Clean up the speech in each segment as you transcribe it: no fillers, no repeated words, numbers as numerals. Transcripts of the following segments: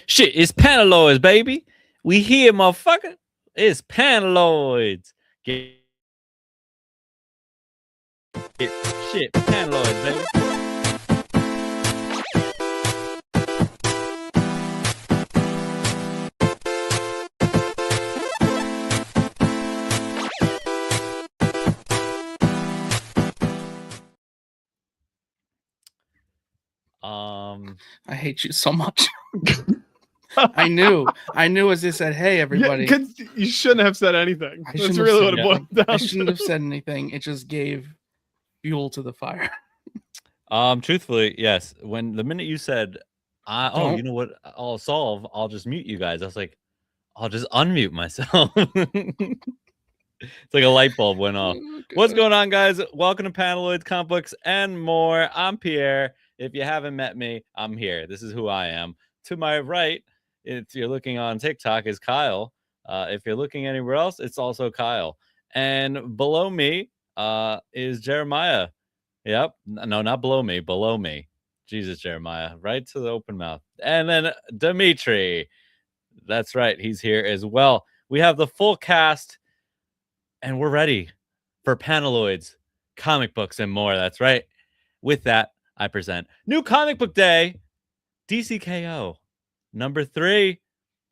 Shit, it's Panaloids, baby. We here, motherfucker. It's Panaloids. Get shit, Panaloids, baby. I hate you so much. I knew as they said, "Hey, everybody." Yeah, you shouldn't have said anything. That's really what it boiled down I shouldn't have said anything. It just gave fuel to the fire. Truthfully, yes. When the minute you said, "Oh, you know what? I'll solve. I'll just mute you guys." I was like, "I'll just unmute myself." It's like a light bulb went off. What's going on, guys? Welcome to Panaloids, Comic Books, and more. I'm Pierre. If you haven't met me, I'm here. This is who I am. To my right, if you're looking on TikTok, is Kyle. If you're looking anywhere else, it's also Kyle. And below me is Jeremiah. Yep. No, not below me. Below me. Jesus, Jeremiah. Right to the open mouth. And then Dimitri. That's right. He's here as well. We have the full cast. And we're ready for Panaloids, comic books, and more. That's right. With that, I present New Comic Book Day, DC K.O. Number 3.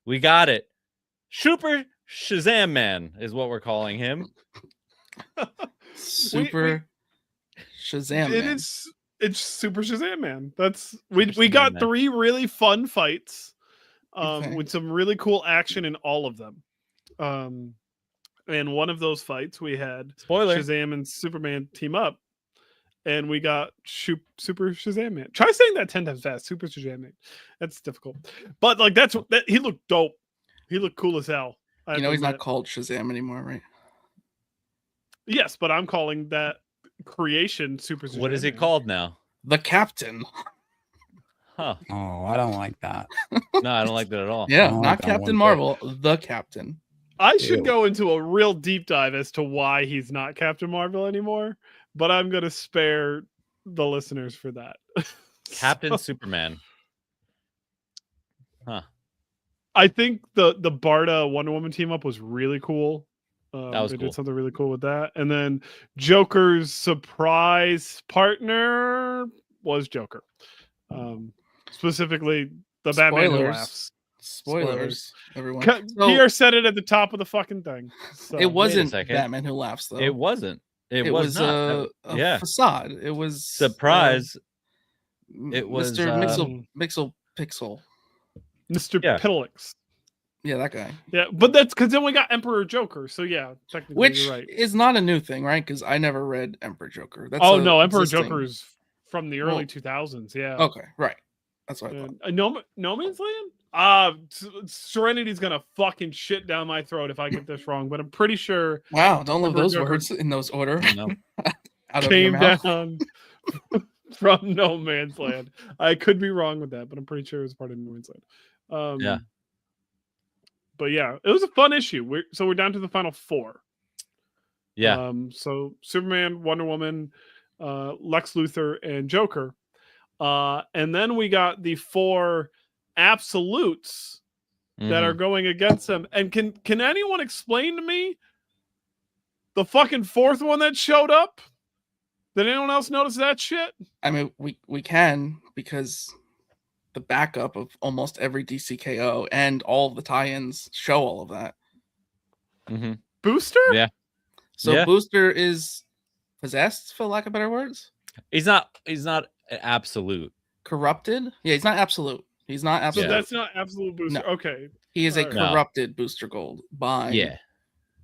We got it. Super Shazam Man is what we're calling him. Super Shazam Man. It's Super Shazam Man. We got 3 really fun fights with some really cool action in all of them. And one of those fights we had Shazam and Superman team up, and we got Super Shazam Man. Try saying that 10 times fast. Super Shazam Man. That's difficult, but like that. He looked dope. He looked cool as hell. He's not called Shazam anymore, right? Yes, but I'm calling that creation Super Shazam. What is it called now? The Captain. Huh? Oh, I don't like that. No, I don't like that at all. Yeah, not Captain Marvel. The Captain. I should go into a real deep dive as to why he's not Captain Marvel anymore, but I'm going to spare the listeners for that. Captain Superman. Huh. I think the Barda Wonder Woman team up was really cool. They did something really cool with that. And then Joker's surprise partner was Joker. Specifically, the Batman who laughs. Spoilers, everyone. Pierre said it at the top of the fucking thing. So. It wasn't Batman who laughs, though. It wasn't. It was not. a facade. It was surprise. It was Mr. Mixel Pixel. Mr. Piddlix. Yeah, that guy. Yeah, but that's because then we got Emperor Joker. So yeah, technically which you're right. Is not a new thing, right? Because I never read Emperor Joker. That's Emperor Joker is from the early 2000s. Yeah. Okay, right. That's what I thought. No Man's Land? Serenity's gonna fucking shit down my throat if I get this wrong, but I'm pretty sure. Wow, don't love those words in those order. No. Came down from No Man's Land. I could be wrong with that, but I'm pretty sure it was part of No Man's Land. Yeah. But yeah, it was a fun issue. We're down to the final 4. Yeah. So Superman, Wonder Woman, Lex Luthor, and Joker. And then we got the 4 absolutes that are going against them. And can anyone explain to me the fucking 4th one that showed up? Did anyone else notice that shit? I mean, we can, because the backup of almost every DC K.O. and all of the tie-ins show all of that. Mm-hmm. Booster? Yeah. So Booster is possessed, for lack of better words. He's not absolute. Corrupted? Yeah, he's not absolute. He's not absolute. So that's not absolute Booster. No. Okay. He is a corrupted Booster Gold by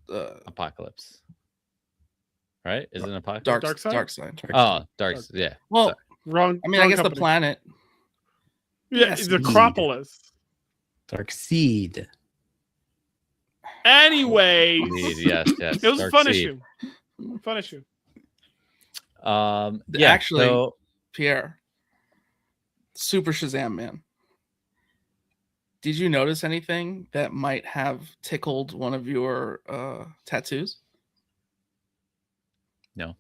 Apocalypse. Right? Is it an Apocalypse? Dark Side. Oh, Dark Side. Yeah. Well, wrong. I mean, I guess company. The planet. Yeah, it's Acropolis. Dark Seed. Anyway, yes. It was a fun issue. Fun issue. Actually, Pierre, Super Shazam Man. Did you notice anything that might have tickled one of your tattoos? No.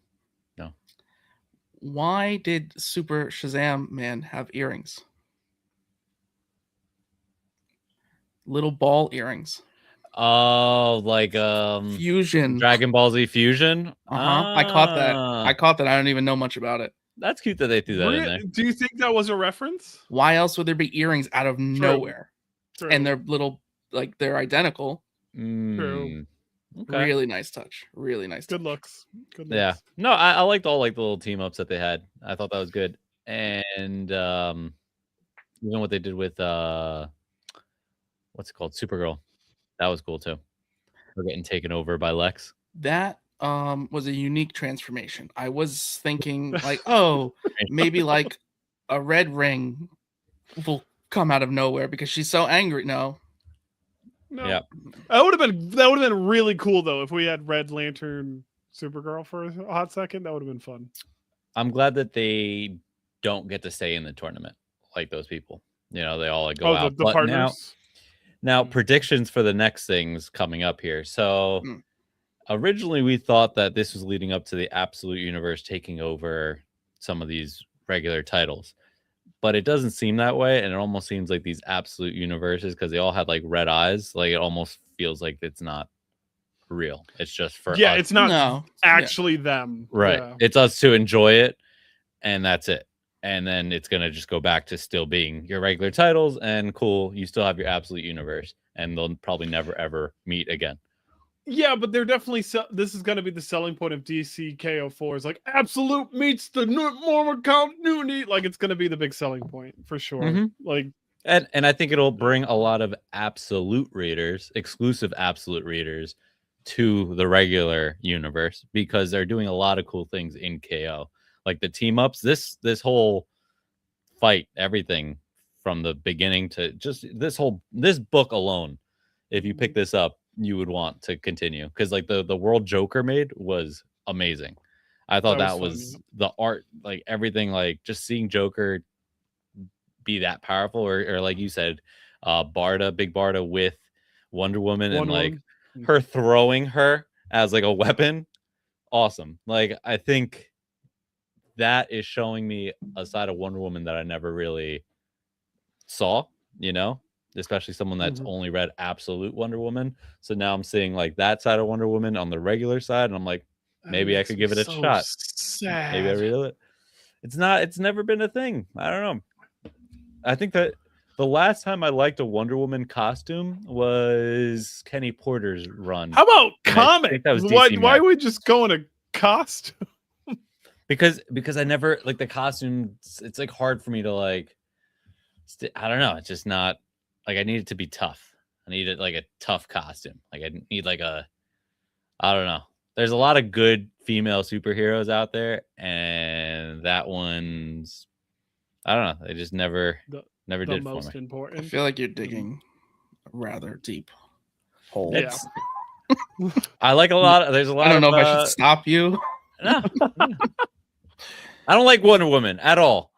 Why did Super Shazam Man have earrings? little ball earrings. Oh, like Fusion. Dragon Ball Z Fusion. I caught that. I don't even know much about it. That's cute that they threw that in there. Do you think that was a reference? Why else would there be earrings out of nowhere? True. And they're little, like they're identical. True. Okay. Really nice touch. Really nice. Good looks. Good looks. Yeah. No, I liked all like the little team ups that they had. I thought that was good. And even what they did with what's it called? Supergirl. That was cool too. We're getting taken over by Lex. That was a unique transformation. I was thinking like, oh, maybe like a red ring will come out of nowhere because she's so angry. No. Yeah. That would have been really cool though if we had Red Lantern Supergirl for a hot second. That would have been fun. I'm glad that they don't get to stay in the tournament like those people. You know, they all like go out. The but partners. now predictions for the next things coming up here. So originally we thought that this was leading up to the Absolute Universe taking over some of these regular titles. But it doesn't seem that way, and it almost seems like these Absolute Universes, because they all had like red eyes, like it almost feels like it's not real. It's just for us. It's not actually them. Right. Yeah. It's us to enjoy it, and that's it. And then it's gonna just go back to still being your regular titles, and cool, you still have your Absolute Universe, and they'll probably never ever meet again. Yeah, but they're definitely this is going to be the selling point of DC K.O. 4 is like Absolute meets the normal continuity. Like it's going to be the big selling point for sure. Like, and I think it'll bring a lot of Absolute readers, exclusive Absolute readers, to the regular universe because they're doing a lot of cool things in KO, like the team ups. This whole fight, everything from the beginning to just this book alone. If you pick this up, you would want to continue because like the world Joker made was amazing. I thought that was the art, like everything, like just seeing Joker be that powerful, or like you said, Big Barda with Wonder Woman and like her throwing her as like a weapon. Awesome. Like I think that is showing me a side of Wonder Woman that I never really saw, you know? Especially someone that's only read Absolute Wonder Woman. So now I'm seeing like that side of Wonder Woman on the regular side, and I'm like, maybe I could give it a shot. Sad. Maybe I read it. It's never been a thing. I don't know. I think that the last time I liked a Wonder Woman costume was Kenny Porter's run. How about comic? Why are we just going a costume? Because I never like the costume. It's like hard for me to like. I don't know. It's just not. Like I need it to be tough. I need it like a tough costume. Like I need like I don't know. There's a lot of good female superheroes out there, and that one's I don't know. They just never did it for me. Important. I feel like you're digging a rather deep hole. Yeah. I like a lot. There's a lot. I don't know if I should stop you. No. I don't like Wonder Woman at all.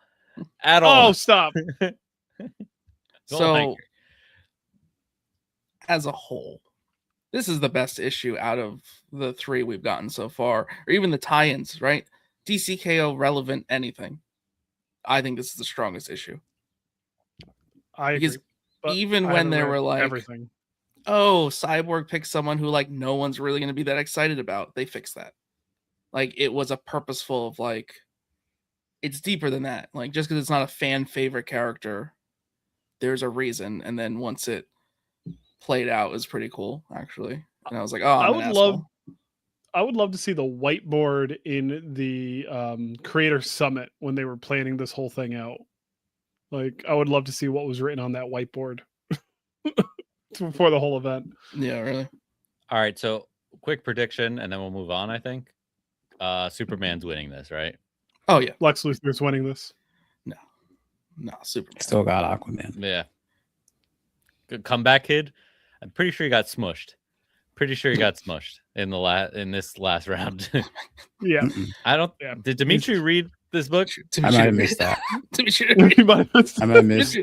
At all. Oh, stop. So as a whole, this is the best issue out of the 3 we've gotten so far, or even the tie-ins, right? DC K.O. relevant anything. I think this is the strongest issue. I agree. Even when there were like everything. Oh, Cyborg picked someone who like no one's really going to be that excited about. They fixed that. Like it was a purposeful of like it's deeper than that. Like just because it's not a fan favorite character, there's a reason. And then once it played out, it was pretty cool actually. And I was like, oh, I would love to see the whiteboard in the Creator Summit when they were planning this whole thing out. Like, I would love to see what was written on that whiteboard for the whole event. Yeah, really. All right, so quick prediction, and then we'll move on. I think Superman's winning this, right? Oh yeah, Lex Luthor's winning this. No, Superman still got Aquaman. Yeah, good comeback, kid. I'm pretty sure he got smushed. In this last round. Yeah, I don't. Yeah. Did Dimitri read this book? I might have missed that. I might have missed.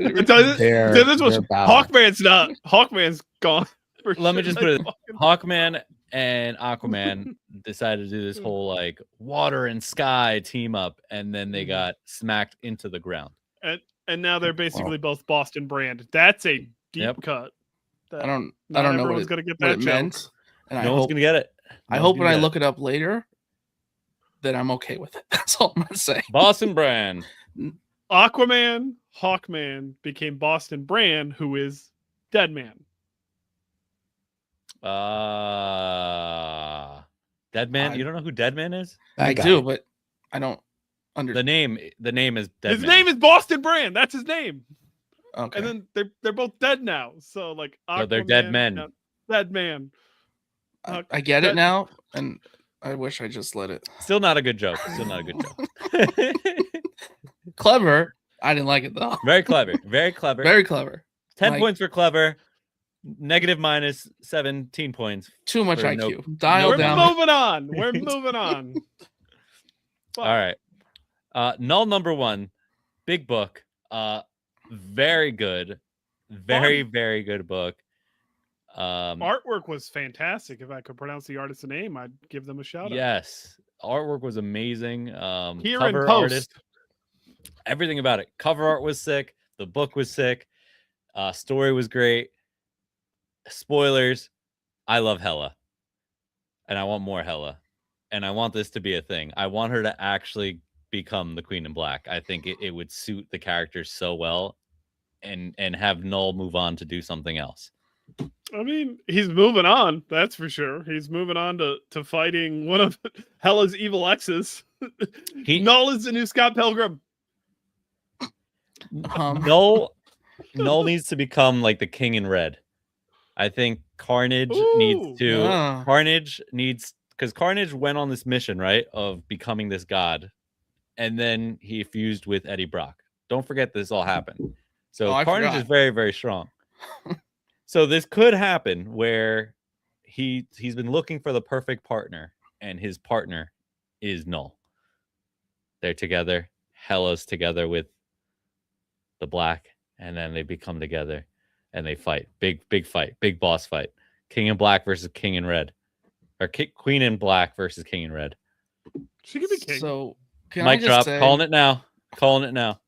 Hawkman's not. Hawkman's gone. Let me just put it. Hawkman and Aquaman decided to do this whole like water and sky team up, and then they got smacked into the ground. And now they're basically both Boston brand. That's a deep cut. I don't Not know what everyone's it, gonna get what that it joke. meant, and No one's gonna get it. I hope when I look it up later that I'm okay with it. That's all I'm gonna say. Boston Brand. Aquaman, Hawkman became Boston Brand, who is Dead Man. Dead Man. You don't know who Dead Man is? I do, but I don't understand. The name is Dead His Man. name is Boston Brand. That's his name. Okay. And then they're both dead now. So like Aquaman, So they're dead men. Dead Man. I get it now, and I wish I just let it. Still not a good joke. Still not a good joke. Clever. I didn't like it though. Very clever. Very clever. Very clever. 10 points for clever. Negative minus 17 points. Too much for IQ. Dial We're down. moving on. We're moving on. All right. Knull #1. Big book. Very good. Very good book. Artwork was fantastic. If I could pronounce the artist's name, I'd give them a shout out. Yes. Artwork was amazing. Here Cover in post. artist. Everything about it. Cover art was sick. The book was sick. Story was great. Spoilers. I love Hela. And I want more Hela. And I want this to be a thing. I want her to actually become the Queen in Black. I think it would suit the character so well, and have Knull move on to do something else. I mean, he's moving on, that's for sure. He's moving on to fighting one of Hela's evil exes. Knull is the new Scott Pilgrim. Knull needs to become like the King in Red. I think Carnage needs to. Carnage needs, because Carnage went on this mission, right, of becoming this god, and then he fused with Eddie Brock. Don't forget this all happened. So Carnage is very, very strong. So this could happen where he's been looking for the perfect partner, and his partner is Knull. They're together. Hela's together with the Black, and then they become together, and they fight. Big fight. Big boss fight. King in Black versus King in Red, or Queen in Black versus King in Red. She could be king. So mic drop. Calling it now. Calling it now.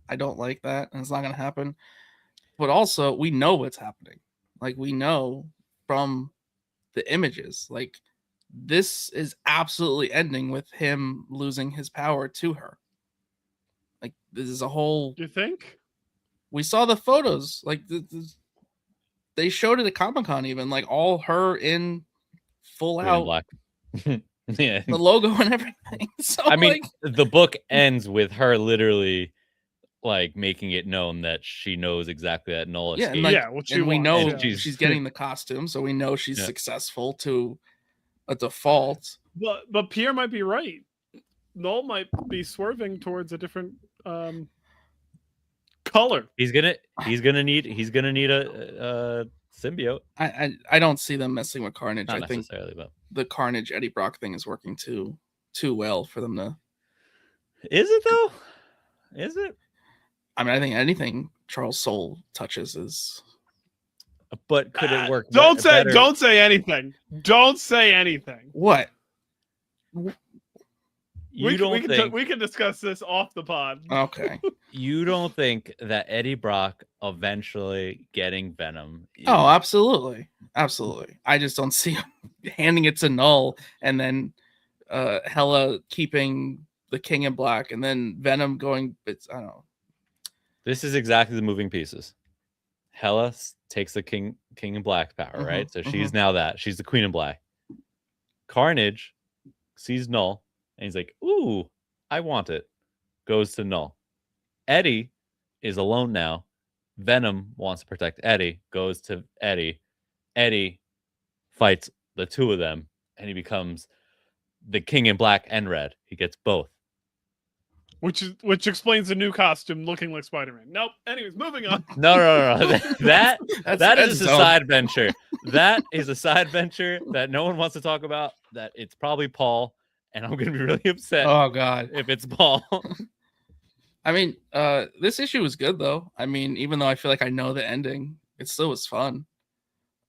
I don't like that, and it's not going to happen. But also, we know what's happening. Like, we know from the images. Like, this is absolutely ending with him losing his power to her. Like, this is a whole... You think? We saw the photos. Like, they showed it at Comic-Con even. Like, all her in full Queen out... Black. Yeah. The logo and everything. So, I mean, the book ends with her literally... like making it known that she knows exactly that Knull escaped. And we know she's getting the costume, so we know she's successful to a default. But Pierre might be right. Knull might be swerving towards a different color. He's gonna need a symbiote. I don't see them messing with Carnage. Not I think necessarily, but the Carnage Eddie Brock thing is working too well for them to. Is it though? Is it? I mean, I think anything Charles Soule touches is. But could it work? Don't say anything. Don't say anything. What? We can discuss this off the pod. Okay. You don't think that Eddie Brock eventually getting Venom? Oh, absolutely. I just don't see him handing it to Knull and then Hela keeping the King in Black and then Venom going. I don't know. This is exactly the moving pieces. Hela takes the King in Black power, right? So she's now she's the Queen in Black. Carnage sees Knull and he's like, "Ooh, I want it." Goes to Knull. Eddie is alone now. Venom wants to protect Eddie. Goes to Eddie. Eddie fights the two of them, and he becomes the King in Black and Red. He gets both. Which explains the new costume looking like Spider-Man. Nope. Anyways, moving on. No. That is a side venture. That is a side venture that no one wants to talk about. That it's probably Paul, and I'm gonna be really upset. Oh God, if it's Paul. I mean, this issue was good though. I mean, even though I feel like I know the ending, it still was fun.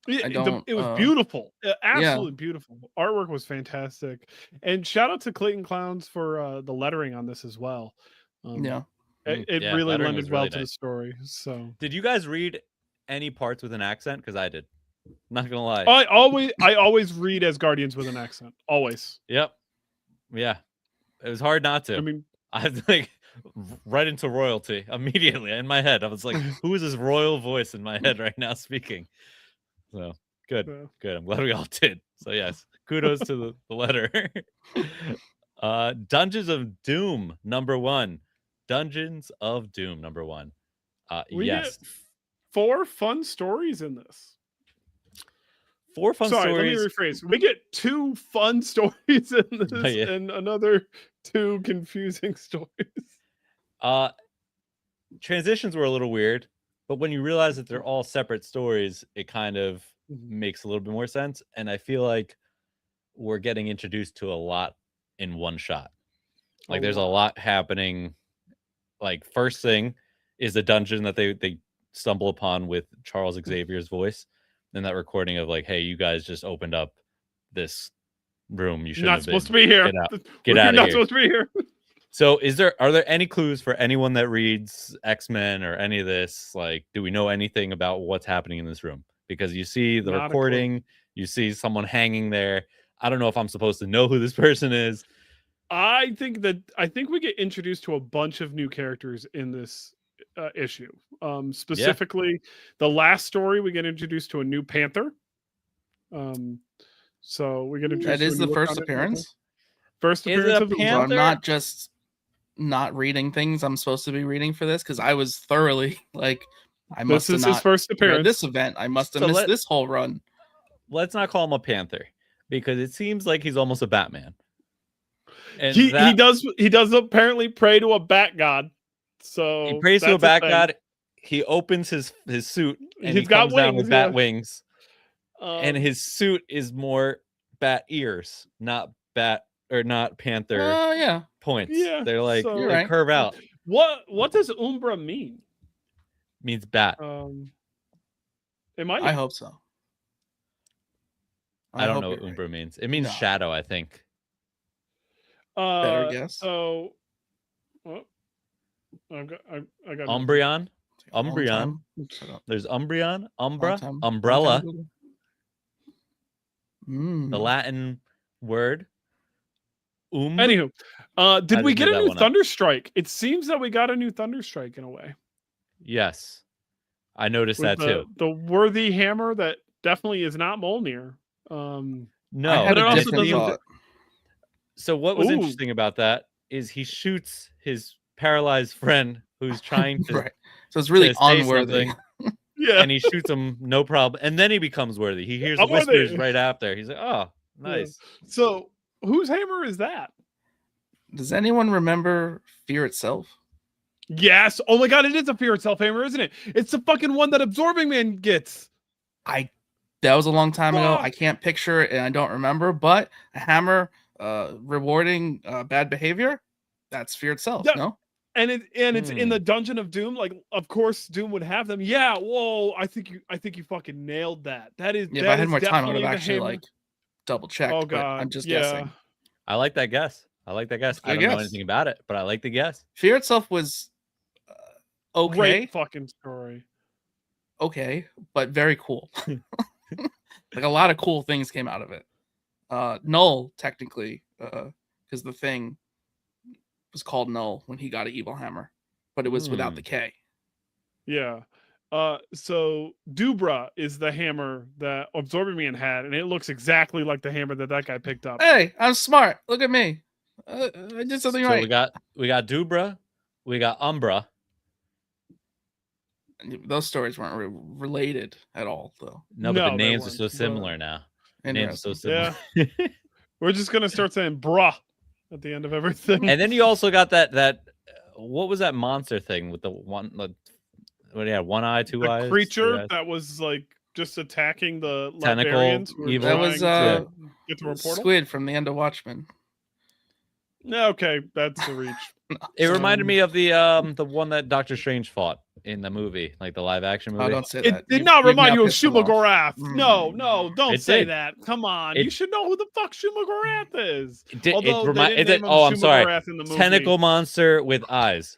It was beautiful. Absolutely beautiful. Artwork was fantastic. And shout out to Clayton Clowns for the lettering on this as well. It really lended well really to the nice story. So did you guys read any parts with an accent? Because I did. Not gonna lie. I always read as Guardians with an accent. Always. Yep. Yeah. It was hard not to. I mean, I was like right into royalty immediately in my head. I was like, who is this royal voice in my head right now speaking? So good. Yeah. Good. I'm glad we all did. So yes, kudos to the letter. Dungeons of Doom #1. Dungeons of Doom #1. we Yes. get 4 fun stories in this. 4 fun Sorry, stories. let me rephrase. We get 2 fun stories in this, Oh, yeah. and another 2 confusing stories. Transitions were a little weird, but when you realize that they're all separate stories, it kind of makes a little bit more sense. And I feel like we're getting introduced to a lot in one shot. Like there's a lot happening. Like first thing is the dungeon that they stumble upon with Charles Xavier's voice, and that recording of like, hey, you guys just opened up this room. You shouldn't Not have supposed been. to be here. Get out. You're Get out of not here. supposed to be here. So are there any clues for anyone that reads X-Men or any of this? Like, do we know anything about what's happening in this room? Because you see the Not a recording, you see someone hanging there. I don't know if I'm supposed to know who this person is. I think we get introduced to a bunch of new characters in this issue. Specifically, the last story we get introduced to a new Panther. So we get introduced. That is to a the new first Wakanda appearance. Panther. First Is it appearance a of the Panther? So I'm not just not reading things I'm supposed to be reading for this because I was thoroughly like, I must This have is not his first read appearance. this event. I must have So missed this whole run. Let's not call him a Panther because it seems like he's almost a Batman. And He does apparently pray to a bat god. So he prays to a that's bat thing. god. He opens his suit and he He's got comes down with wings, bat yeah. wings. And his suit is more bat ears, not panther Oh yeah. points. Yeah, They're like so- they You're right. curve out. What does Umbra mean? Means bat. It might. I hope so. I don't hope know what you're right. Umbra means. It means No. shadow, I think. Better guess. So, I got Umbreon. Long Umbreon. time. Shut up. There's Umbreon, Umbra, Long time. umbrella, Long time. the Latin word. Anywho, I did we just get made a that new one up. Thunderstrike? It seems that we got a new Thunderstrike in a way. Yes. I noticed With that too. The worthy hammer that definitely is not Mjolnir. No, I had But it a also different doesn't- thought. So what was Ooh. interesting about that is he shoots his paralyzed friend who's trying to, Right. So it's really to say unworthy. something, Yeah. and he shoots him no problem, and then he becomes worthy. He hears the I'm worthy. whispers right after. He's like, "Oh, nice." So whose hammer is that? Does anyone remember Fear itself? Yes. Oh my god, it is a Fear Itself hammer, isn't it? It's the fucking one that Absorbing Man gets. That was a long time ago. Fuck. I can't picture it and I don't remember, but a hammer rewarding bad behavior, that's Fear itself, Yeah. no? And it's in the Dungeon of Doom. Like, of course, Doom would have them. Yeah. Whoa. I think you fucking nailed that. That is. Yeah, if that I had is more time, I would definitely have the actually hammer. like double checked. Oh but god. I'm just yeah. guessing. I like that guess. I like that guess. I Good don't know guess. anything about it, but I like the guess. Fear itself was okay, Great fucking story. but very cool. Like a lot of cool things came out of it. Knull, technically, because the thing was called Knull when he got an evil hammer, but it was without the K. Yeah. So Dubra is the hammer that Absorbing Man had, and it looks exactly like the hammer that guy picked up. Hey, I'm smart. Look at me. I did something So right. we got Dubra, we got Umbra. Those stories weren't related at all, though. No, but No, the they names are weren't, so but- similar now. Names are so similar. Yeah. We're just gonna start saying "bruh" at the end of everything. And then you also got that what was that monster thing with the one? What do you have? One eye, two the eyes, creature three eyes? that was like just attacking the Tentacle Latvians who were evil. That was trying to get through a portal. Squid from the end of Watchmen. Okay, that's the reach. It reminded Um, me of the one that Doctor Strange fought in the movie, like the live action movie. Oh, don't say It that. did not remind you of pissed them off. Shumagorath. Mm. No, don't It say did. that. Come on, It- you should know who the fuck Shumagorath is. It did, Although they didn't name him oh, I'm sorry. Shumagorath in the movie. Tentacle monster with eyes.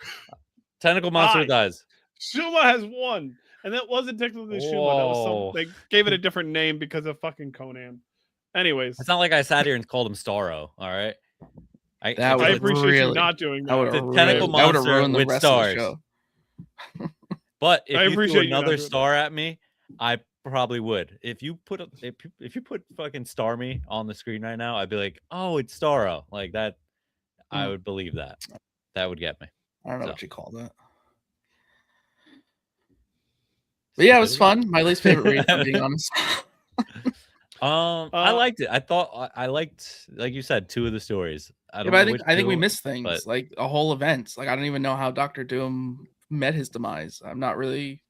Tentacle monster with eyes. Shuma has won, and that wasn't technically Shuma. That was Whoa. they gave it a different name because of fucking Conan. Anyways, It's not like I sat here and called him Starro. All right. That would I have appreciate you really, not doing that would that. have The tentacle ruined, that would have monster ruined the with rest stars. of the show. But I if you appreciate threw you not another doing star at me, I probably would. If you put fucking Star Me on the screen right now, I'd be like, oh, it's Starro. Like that, I would believe that. That would get me. I don't know So. what you call that. But yeah, it was fun. My least favorite read, if I'm being honest. I liked it. I thought I liked, like you said, 2 of the stories. I don't know which I think we 2, missed things but like a whole event. Like I don't even know how Doctor Doom met his demise. I'm not really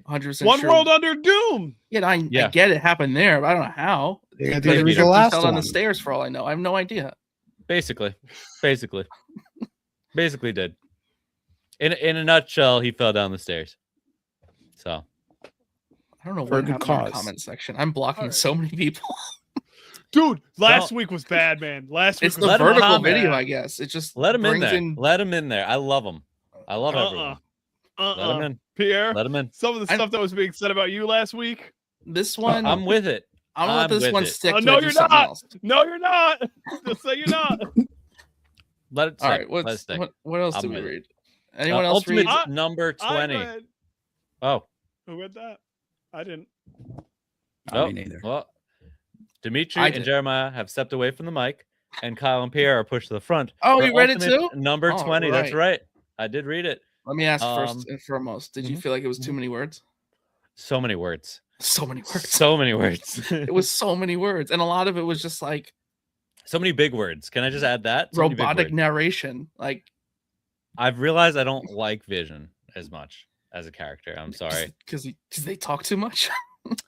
100% One sure. world under Doom. Yeah, I get it happened there, but I don't know how. Yeah, Because dude, he read the last fell down the one. stairs for all I know. I have no idea. basically did. In a nutshell, he fell down the stairs. So I don't know For a what good happened in the cause. comment section. I'm blocking Alright. so many people. Dude, last week was bad, man. Last week It's was the Let 'em vertical comment. video, I guess. It just let him in brings there. in. Let him in there. I love him. I love everyone. Let him in. Pierre, Let him in. some of the stuff that was being said about you last week. This one, I'm with it. I'm gonna let this with one it. stick. Oh, to no, do you're something not. else. No, you're not. Just say you're not. Let it stick. All right, Let it stick. what else I'm did we with it. read? Anyone else read? Ultimate's number 20. I read. Oh. Who read that? I didn't. I mean, neither. Well, Dimitri I and did. Jeremiah have stepped away from the mic, and Kyle and Pierre are pushed to the front. Oh, for you read it Ultimate too? Number All 20. That's right. right. I did read it. Let me ask first and foremost. Did you mhm. feel like it was too many words? So many words. So many words. So many words. It was so many words, and a lot of it was just like so many big words. Can I just add that? So many big robotic words. narration. Like I've realized I don't like Vision as much as a character. I'm sorry. because they talk too much.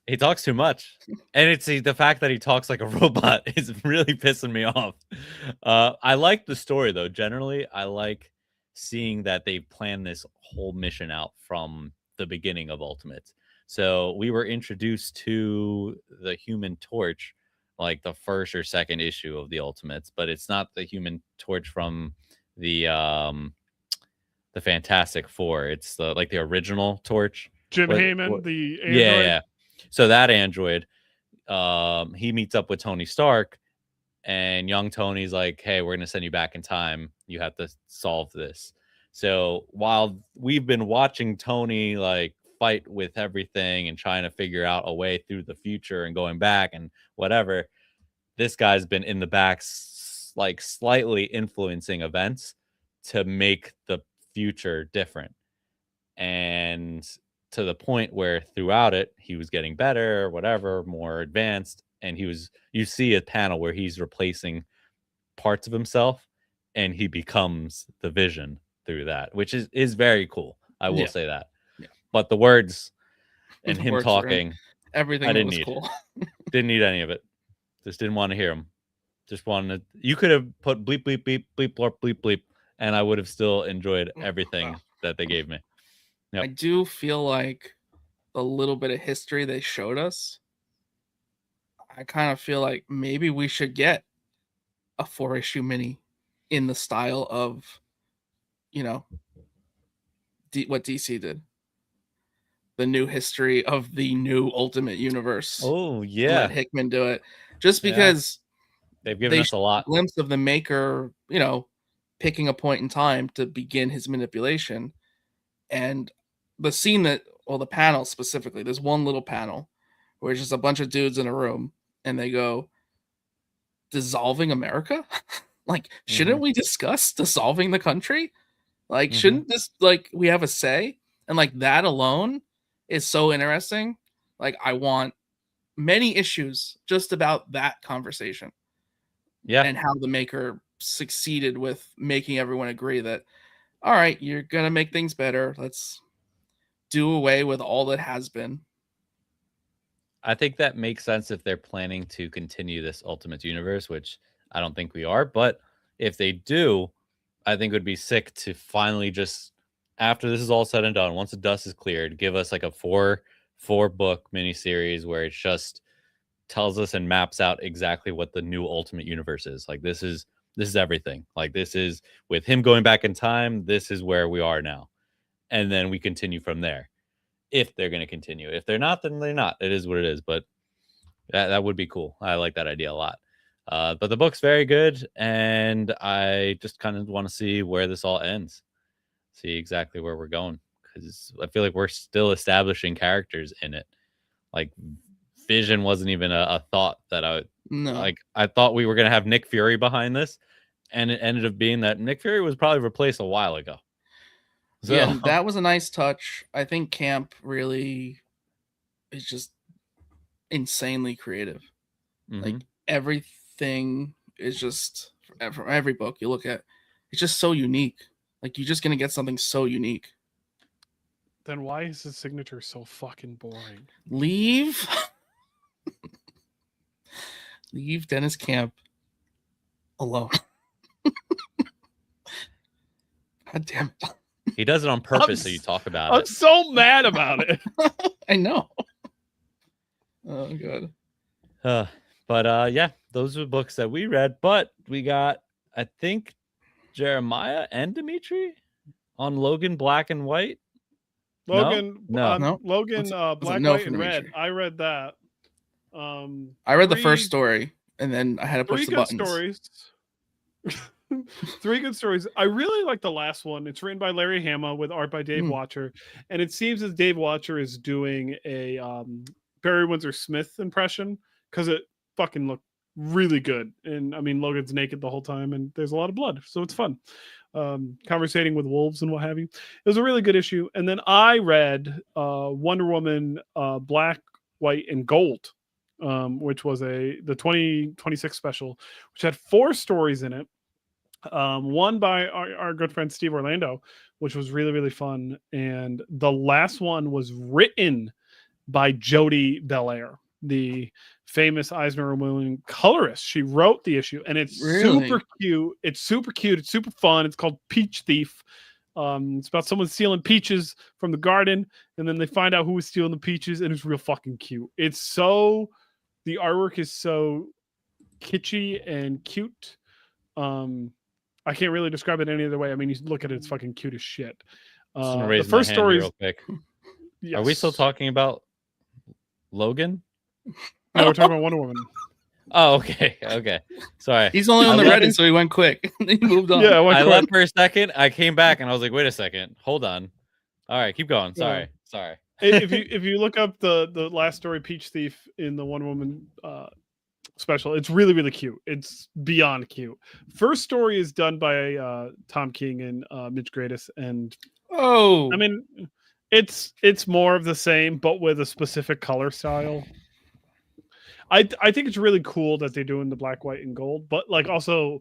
He talks too much, and it's the fact that he talks like a robot is really pissing me off. I like the story though. Generally, I like seeing that they planned this whole mission out from the beginning of Ultimates. So we were introduced to the Human Torch, like the first or second issue of the Ultimates, but it's not the Human Torch from the Fantastic Four. It's the original Torch. Jim What- Heyman, what- the android. Yeah. So that android, he meets up with Tony Stark, and young Tony's like, "Hey, we're gonna send you back in time. You have to solve this." So while we've been watching Tony like fight with everything and trying to figure out a way through the future and going back and whatever, this guy's been in the back, like slightly influencing events to make the future different. And to the point where throughout it, he was getting better or whatever, more advanced. And you see a panel where he's replacing parts of himself and he becomes the Vision through that, which is very cool. I will say that. Yeah. But the words and The him words were talking, everything I that didn't was need cool. didn't need any of it. Just didn't want to hear him. Just wanted you could have put bleep, bleep, bleep, bleep, blorp, bleep, bleep, and I would have still enjoyed everything that they gave me. Yep. I do feel like a little bit of history they showed us. I kind of feel like maybe we should get a 4-issue mini in the style of, what DC did. The new history of the new Ultimate Universe. Oh yeah, Let Hickman do it. Just because they've given us a lot. Glimpse of the Maker, picking a point in time to begin his manipulation. And the scene the panel specifically, there's one little panel where it's just a bunch of dudes in a room and they go, dissolving America? Like, shouldn't we discuss dissolving the country? Like, shouldn't this, we have a say? And that alone is so interesting. Like, I want many issues just about that conversation. Yeah. And how the Maker succeeded with making everyone agree that, all right, you're going to make things better. Let's do away with all that has been. I think that makes sense if they're planning to continue this Ultimate Universe, which I don't think we are. But if they do, I think it would be sick to finally just, after this is all said and done, once the dust is cleared, give us like a four book miniseries where it just tells us and maps out exactly what the new Ultimate Universe is. Like this is everything. Like this is with him going back in time. This is where we are now. and then we continue from there. If they're going to continue. If they're not, then they're not. It is what it is. But that would be cool. I like that idea a lot. But the book's very good, and I just kind of want to see where this all ends. See exactly where we're going, because I feel like we're still establishing characters in it. Like Vision wasn't even a thought that I thought we were going to have Nick Fury behind this, and it ended up being that Nick Fury was probably replaced a while ago. So, yeah, that was a nice touch. I think Camp really is just insanely creative. Like everything is just from every book you look at, it's just so unique. Like you're just gonna get something so unique. Then why is his signature so fucking boring? Leave Dennis Camp alone. God damn it. he does it on purpose, so you talk about I'm it. so mad about it. I know. Oh god. But yeah, those are books that we read. But we got, I think, Jeremiah and Dimitri on Logan Black and White. Logan, No. Logan, Black, no White, for and Red. Dimitri. I read that. I read the first story, and then I had to push the buttons. Stories. 3 good stories. I really like the last one. It's written by Larry Hama with art by Dave Watcher, and it seems as Dave Watcher is doing a Barry Windsor Smith impression, because it fucking looked really good. And I mean, Logan's naked the whole time, and there's a lot of blood, so it's fun. Conversating with wolves and what have you. It was a really good issue. And then I read Wonder Woman Black, White, and Gold, which was the 2026 special, which had 4 stories in it. One by our good friend Steve Orlando, which was really, really fun. And the last one was written by Jodie Belair, the famous Eisner Williams colorist. She wrote the issue, and it's super cute. It's super cute. It's super fun. It's called Peach Thief. It's about someone stealing peaches from the garden, and then they find out who was stealing the peaches, and it's real fucking cute. The artwork is so kitschy and cute. I can't really describe it any other way. I mean, you look at it, it's fucking cute as shit. The first story is... Yes. Are we still talking about Logan? No, we're talking about Wonder Woman. Oh, okay. Sorry. He's only on the Reddit, so he went quick. He moved on. Yeah, I left for a second. I came back and I was like, wait a second. Hold on. All right, keep going. Sorry. If you look up the last story, Peach Thief, in the Wonder Woman special, it's really, really cute. It's beyond cute. First story is done by Tom King and Mitch Gradis, and I mean, it's more of the same, but with a specific color style. I think it's really cool that they're doing the Black, White, and Gold, but like also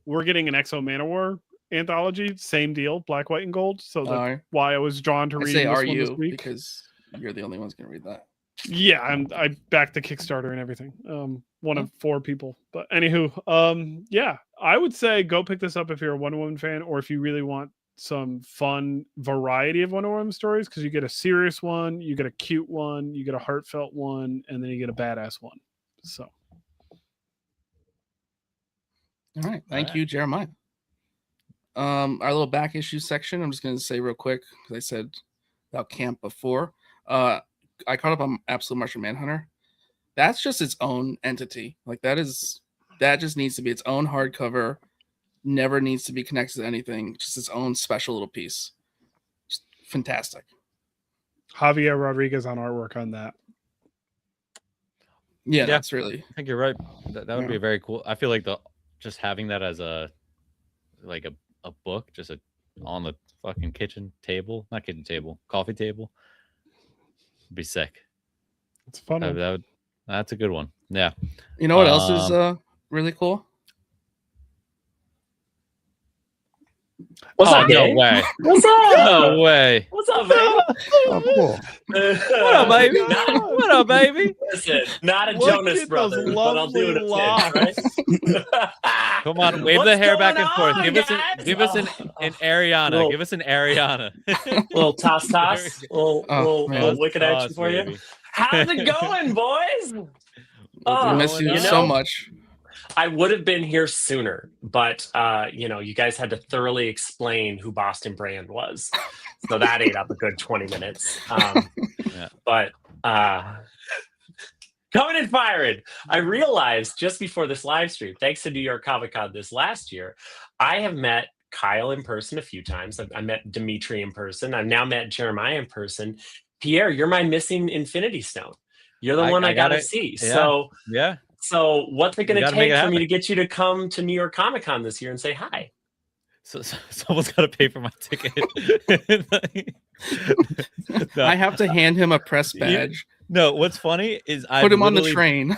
we're getting an Exo Manowar anthology, same deal, Black, White, and Gold. So that's why I was drawn to reading this one this week. Because you're the only one's gonna read that. Yeah, I backed the Kickstarter and everything. One of 4 people. But anywho, yeah, I would say go pick this up if you're a Wonder Woman fan, or if you really want some fun variety of Wonder Woman stories, because you get a serious one, you get a cute one, you get a heartfelt one, and then you get a badass one. So, all right, thank you, Jeremiah. Our little back issue section, I'm just going to say real quick, because I said about Camp before. I caught up on Absolute Martian Manhunter. That's just its own entity. Like that just needs to be its own hardcover. Never needs to be connected to anything. Just its own special little piece. Just fantastic. Javier Rodriguez on artwork on that. Yeah, that's really. I think you're right. That would be very cool. I feel like just having that as a book, just on the fucking coffee table, would be sick. It's fun. That's a good one. Yeah. You know what else is really cool? What's up, no gang? way. What's up? No way. What's up, baby? Oh, cool. What up, baby? What up, baby? Listen, not a Jonas brother, but I'll do it a right? Come on, wave the hair back and forth. Give us an Ariana. Give us an Ariana. Little toss. Little wicked action for baby. you. How's it going, boys? I miss you so much. I would have been here sooner, but you guys had to thoroughly explain who Boston Brand was, so that ate up a good 20 minutes. But coming and firing, I realized just before this live stream, thanks to New York Comic Con this last year, I have met Kyle in person a few times. I met Dimitri in person. I've now met Jeremiah in person. Pierre, you're my missing Infinity Stone. You're the one I gotta see. So what's it going to take for me to get you to come to New York Comic Con this year and say hi? So someone's got to pay for my ticket. No. I have to hand him a press badge. No, what's funny is I put him on the train.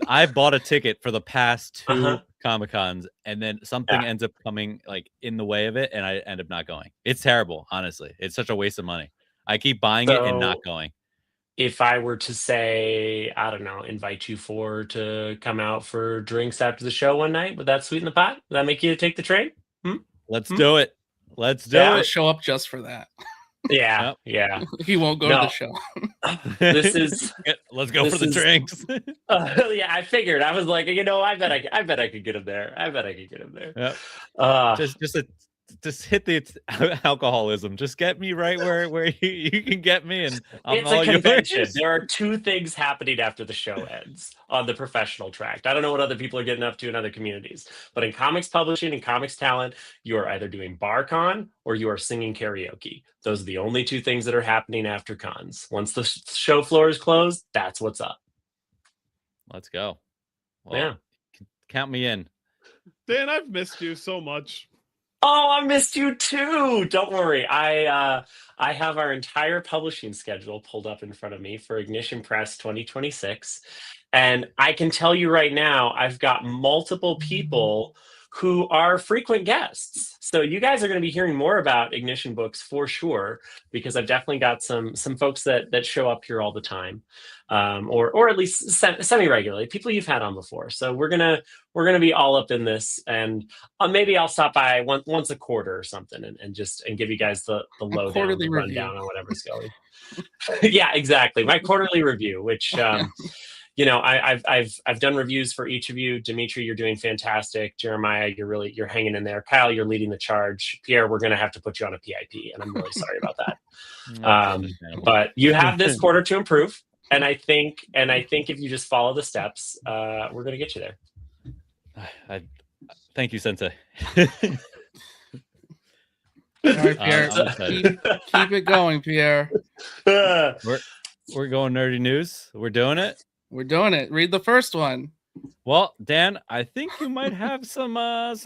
I bought a ticket for the past 2 Comic Cons, and then something ends up coming like in the way of it, and I end up not going. It's terrible, honestly. It's such a waste of money. I keep buying it and not going. If I were to say, I don't know, invite you to come out for drinks after the show one night, would that sweeten the pot? Would that make you take the train? Let's do it. Let's do it. I'll show up just for that. Yeah. He won't go to the show. This is. Let's go for the drinks. I figured. I was like, I bet I could get him there. Yep. Just hit the alcoholism. Just get me right where you can get me, and it's a convention. There are 2 things happening after the show ends on the professional track. I don't know what other people are getting up to in other communities, but in comics publishing and comics talent, you are either doing BarCon or you are singing karaoke. Those are the only 2 things that are happening after cons. Once the show floor is closed, that's what's up. Let's go. Well, count me in. Dan, I've missed you so much. Oh, I missed you too. Don't worry. I have our entire publishing schedule pulled up in front of me for Ignition Press 2026. And I can tell you right now, I've got multiple people who are frequent guests. So you guys are going to be hearing more about Ignition books for sure, because I've definitely got some folks that show up here all the time, or at least semi-regularly, people you've had on before. So we're gonna be all up in this, and maybe I'll stop by once a quarter or something, and give you guys the lowdown, the rundown on whatever's going. Yeah, exactly. My quarterly review, which. I've done reviews for each of you. Dimitri, you're doing fantastic. Jeremiah, you're hanging in there. Kyle, you're leading the charge. Pierre, we're going to have to put you on a PIP, and I'm really sorry about that. But you have this quarter to improve, and I think if you just follow the steps, we're going to get you there. Thank you, Sensei. All right, Pierre, keep it going, Pierre. We're going nerdy news. We're doing it. We're doing it. Read the first one. Well, Dan, I think you might have some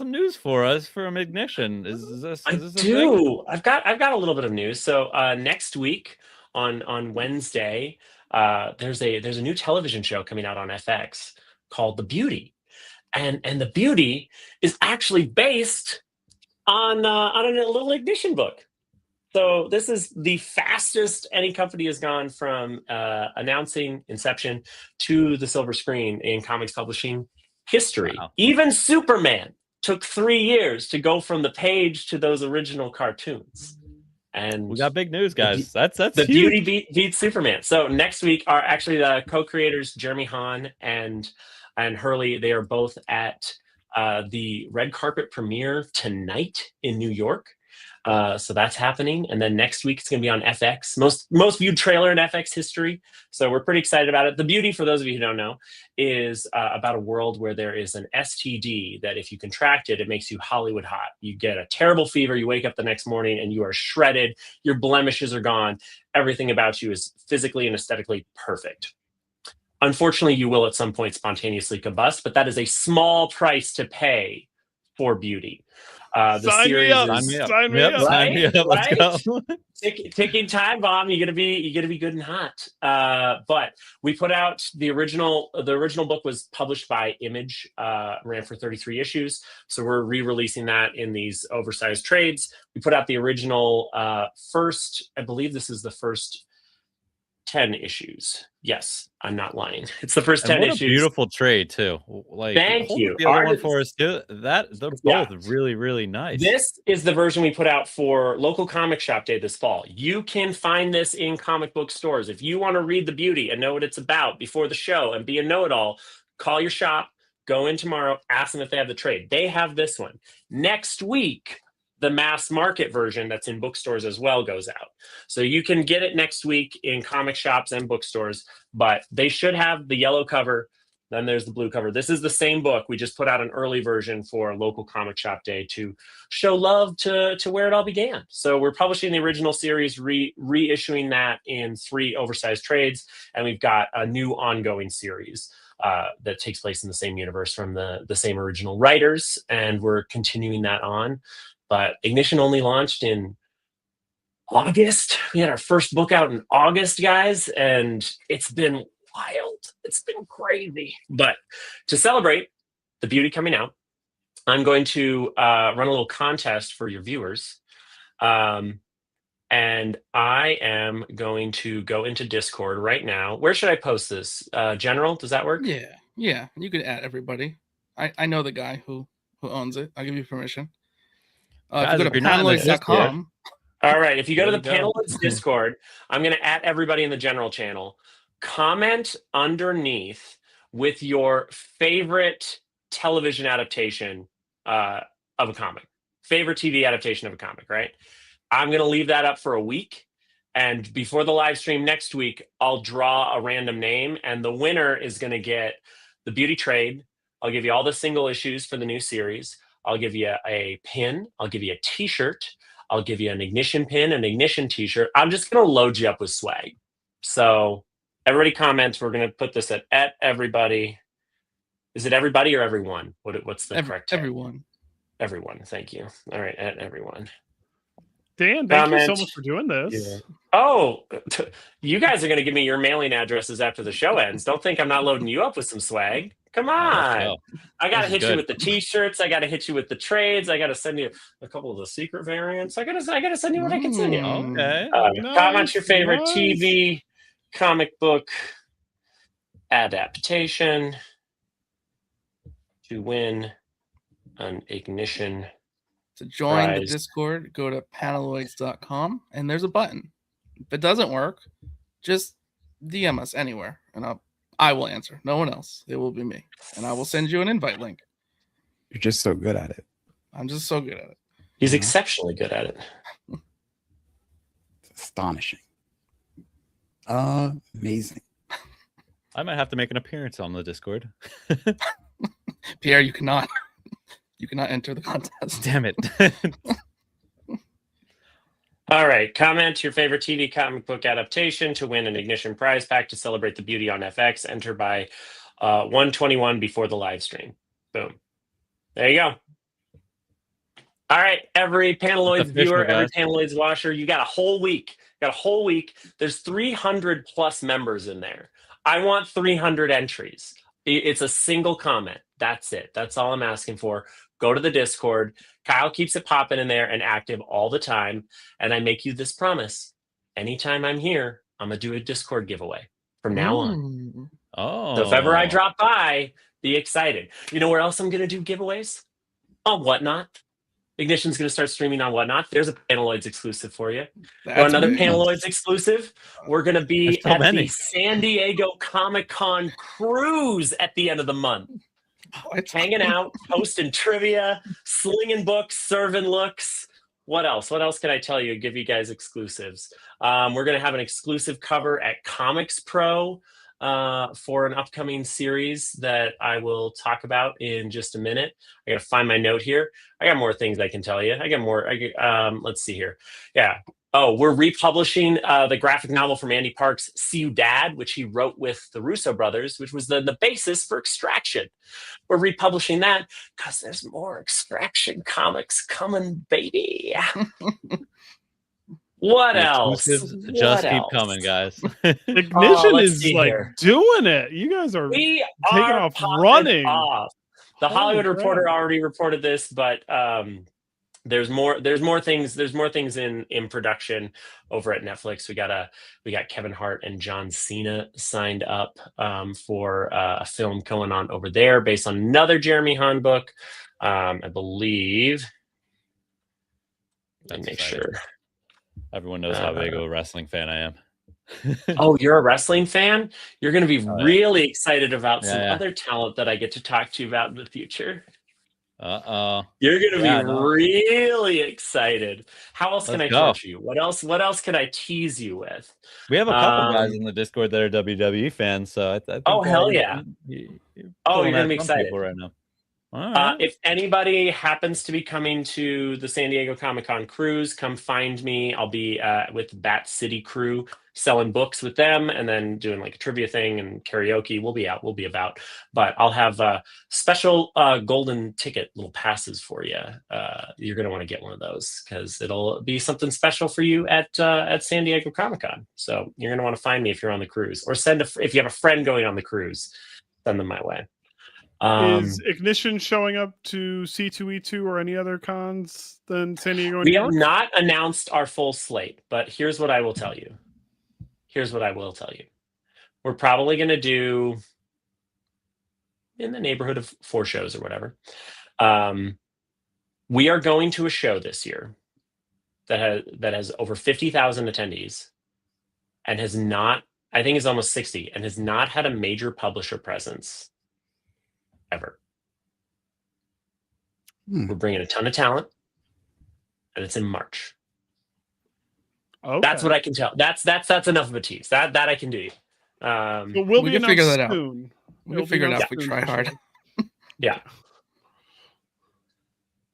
news for us from Ignition. Is this I do. Thing? I've got a little bit of news. So next week on Wednesday, there's a new television show coming out on FX called The Beauty, and The Beauty is actually based on a little Ignition book. So this is the fastest any company has gone from announcing inception to the silver screen in comics publishing history. Wow. Even Superman took 3 years to go from the page to those original cartoons. And we got big news, guys. That's the huge. Beauty beats Superman. So next week are actually the co-creators Jeremy Hahn and Hurley. They are both at the red carpet premiere tonight in New York. So that's happening, and then next week it's going to be on FX, most viewed trailer in FX history. So we're pretty excited about it. The Beauty, for those of you who don't know, is about a world where there is an STD that if you contract it, it makes you Hollywood hot. You get a terrible fever, you wake up the next morning and you are shredded, your blemishes are gone, everything about you is physically and aesthetically perfect. Unfortunately, you will at some point spontaneously combust, but that is a small price to pay for beauty. The sign series me up. is Sign me up. Sign me up. Let's go. Ticking time bomb. You're gonna be good and hot. But we put out the original. The original book was published by Image, ran for 33 issues. So we're re-releasing that in these oversized trades. We put out the original first. I believe this is the first 10 issues. Yes, I'm not lying. It's the first 10 issues. Beautiful trade too. Like, thank you. The other one for us too. They're both really, really nice. This is the version we put out for local comic shop day this fall. You can find this in comic book stores. If you want to read The Beauty and know what it's about before the show and be a know-it-all, call your shop, Go in tomorrow, ask them if they have the trade. They have this one. Next week, the mass market version that's in bookstores as well goes out. So you can get it next week in comic shops and bookstores, but they should have the yellow cover. Then there's the blue cover. This is the same book. We just put out an early version for local comic shop day to show love to where it all began. So we're publishing the original series, reissuing that in 3 oversized trades, and we've got a new ongoing series that takes place in the same universe from the same original writers, and we're continuing that on. But Ignition only launched in August. We had our first book out in August, guys, and it's been wild. It's been crazy. But to celebrate the beauty coming out, I'm going to run a little contest for your viewers. And I am going to go into Discord right now. Where should I post this? General, does that work? Yeah. You can add everybody. I know the guy who owns it. I'll give you permission. Guys, if you go to panelites.com. All right. If you go to the There we go. Panelites Discord, I'm going to add everybody in the general channel. Comment underneath with your favorite television adaptation of a comic, favorite TV adaptation of a comic, right? I'm going to leave that up for a week. And before the live stream next week, I'll draw a random name, and the winner is going to get the beauty trade. I'll give you all the single issues for the new series. I'll give you a pin. I'll give you a t-shirt. I'll give you an Ignition pin, an Ignition t-shirt. I'm just going to load you up with swag. So everybody comments. We're going to put this at everybody. Is it everybody or everyone? What's the correct tag? Everyone. Everyone. Thank you. All right. At everyone. Dan, thank you so much for doing this. Yeah. Oh, you guys are going to give me your mailing addresses after the show ends. Don't think I'm not loading you up with some swag. Come on. I got to hit you with the t-shirts. I got to hit you with the trades. I got to send you a couple of the secret variants. I got to send you what I can send you. Okay. Comment your favorite TV, comic book adaptation to win an Ignition. To join prize. the Discord, go to paneloids.com, and there's a button. If it doesn't work, just DM us anywhere, and I will answer. No one else. It will be me. And I will send you an invite link. You're just so good at it. I'm just so good at it. He's exceptionally good at it. It's astonishing. Amazing. I might have to make an appearance on the Discord. Pierre, you cannot. You cannot enter the contest. Damn it. All right. Comment your favorite TV comic book adaptation to win an Ignition prize pack to celebrate the beauty on FX. Enter by 1:21 before the live stream. Boom. There you go. All right. Every Paneloids viewer, every Paneloids watcher, you got a whole week. There's 300 plus members in there. I want 300 entries. It's a single comment. That's it. That's all I'm asking for. Go to the Discord. Kyle keeps it popping in there and active all the time. And I make you this promise. Anytime I'm here, I'm going to do a Discord giveaway from now on. Oh. So if ever I drop by, be excited. You know where else I'm going to do giveaways? On Whatnot. Ignition's going to start streaming on Whatnot. There's a Paneloids exclusive for you. Or another Paneloids exclusive. We're going to be at the San Diego Comic-Con cruise at the end of the month. Hanging out, hosting trivia, slinging books, serving looks. What else? What else can I tell you? Give you guys exclusives. We're going to have an exclusive cover at Comics Pro for an upcoming series that I will talk about in just a minute. I got to find my note here. I got more things I can tell you. I got more. Let's see here. Yeah. Oh, we're republishing the graphic novel from Andy Park's See You Dad, which he wrote with the Russo brothers, which was the basis for Extraction. We're republishing that because there's more Extraction comics coming, baby. What else? Just keep coming, guys. Ignition is like doing it. You guys are taking off running. The Hollywood Reporter already reported this, but there's more things in production over at Netflix. We got Kevin Hart and John Cena signed up for a film going on over there based on another Jeremy Hahn book. I believe. Let me make sure. Everyone knows how big of a wrestling fan I am. Oh, you're a wrestling fan? You're going to be Oh, yeah. really excited about some Yeah. other talent that I get to talk to you about in the future. Uh-oh. You're going to Yeah, be no. really excited. How else can Let's I go. torture you? What else can I tease you with? We have a couple guys Um, in the Discord that are WWE fans, so I think Oh, hell yeah. you're Oh, pulling you're going to at be some excited. people right now. All right. If anybody happens to be coming to the San Diego Comic-Con cruise, come find me. I'll be with Bat City crew selling books with them and then doing like a trivia thing and karaoke. We'll be out. We'll be about. But I'll have special golden ticket little passes for you. You're going to want to get one of those because it'll be something special for you at San Diego Comic-Con. So you're going to want to find me if you're on the cruise or if you have a friend going on the cruise, send them my way. Is Ignition showing up to C2E2 or any other cons than San Diego and We New have York? not announced our full slate, but here's what I will tell you. We're probably going to do in the neighborhood of 4 shows or whatever. We are going to a show this year that has over 50,000 attendees and has not, I think it's almost 60, and has not had a major publisher presence ever. We're bringing a ton of talent, and it's in March. Okay. That's what I can tell. That's enough of a tease. That I can do. But we'll we be can figure announced that out. soon. We It'll can be figure it out announced if we soon try for hard. sure. Yeah.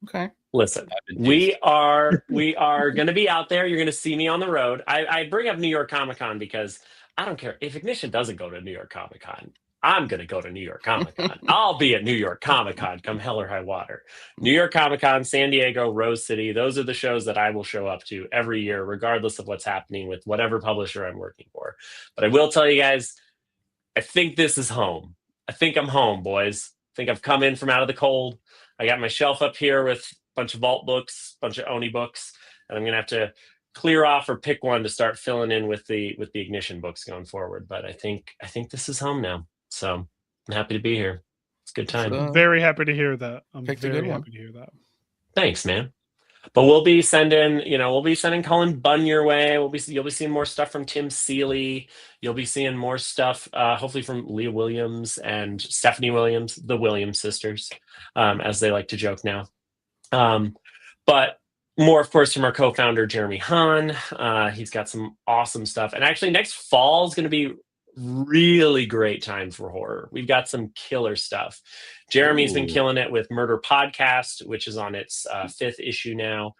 Okay. Listen, we are going to be out there. You're going to see me on the road. I bring up New York Comic Con because I don't care if Ignition doesn't go to New York Comic Con. I'm going to go to New York Comic Con. I'll be at New York Comic Con come hell or high water. New York Comic Con, San Diego, Rose City. Those are the shows that I will show up to every year, regardless of what's happening with whatever publisher I'm working for. But I will tell you guys, I think this is home. I think I'm home, boys. I think I've come in from out of the cold. I got my shelf up here with a bunch of Vault books, a bunch of Oni books, and I'm going to have to clear off or pick one to start filling in with the Ignition books going forward. But I think this is home now. So I'm happy to be here. It's a good time. So, Very happy to hear that. I'm Picked a very good one. happy to hear that. Thanks, man. But we'll be sending Colin Bunn your way. You'll be seeing more stuff from Tim Seeley. You'll be seeing more stuff, hopefully from Leah Williams and Stephanie Williams, the Williams sisters, as they like to joke now. But more, of course, from our co-founder Jeremy Hahn. He's got some awesome stuff, and actually, next fall is going to be really great time for horror. We've got some killer stuff. Jeremy's been killing it with Murder Podcast, which is on its 5th issue now.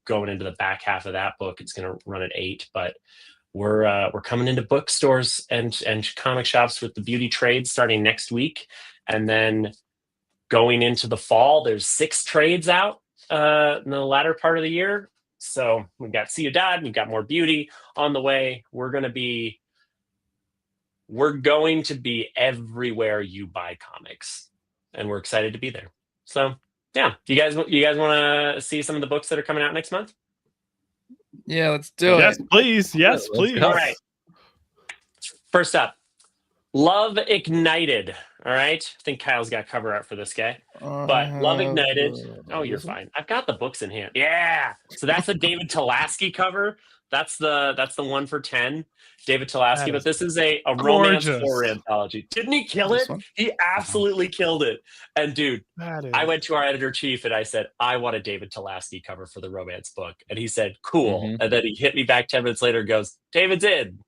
Going into the back half of that book, it's going to run at 8. But we're coming into bookstores and comic shops with the Beauty Trades starting next week, and then going into the fall, there's 6 trades out in the latter part of the year. So we've got Ciudad, we've got more Beauty on the way. We're going to be everywhere you buy comics, and we're excited to be there. So yeah, you guys want to see some of the books that are coming out next month? Yeah, let's do it. Yes, please. Yes, Let's please. go. All right. First up, Love Ignited. All right. I think Kyle's got cover art for this guy. But Love Ignited. Oh, you're fine. I've got the books in hand. Yeah. So that's the David Talaski cover. That's the one for 10. David Talaski. But this is a romance horror anthology. Didn't he kill it? He absolutely killed it. And dude, I went to our editor-chief and I said, I want a David Talaski cover for the romance book. And he said, cool. Mhm. And then he hit me back 10 minutes later and goes, David's in.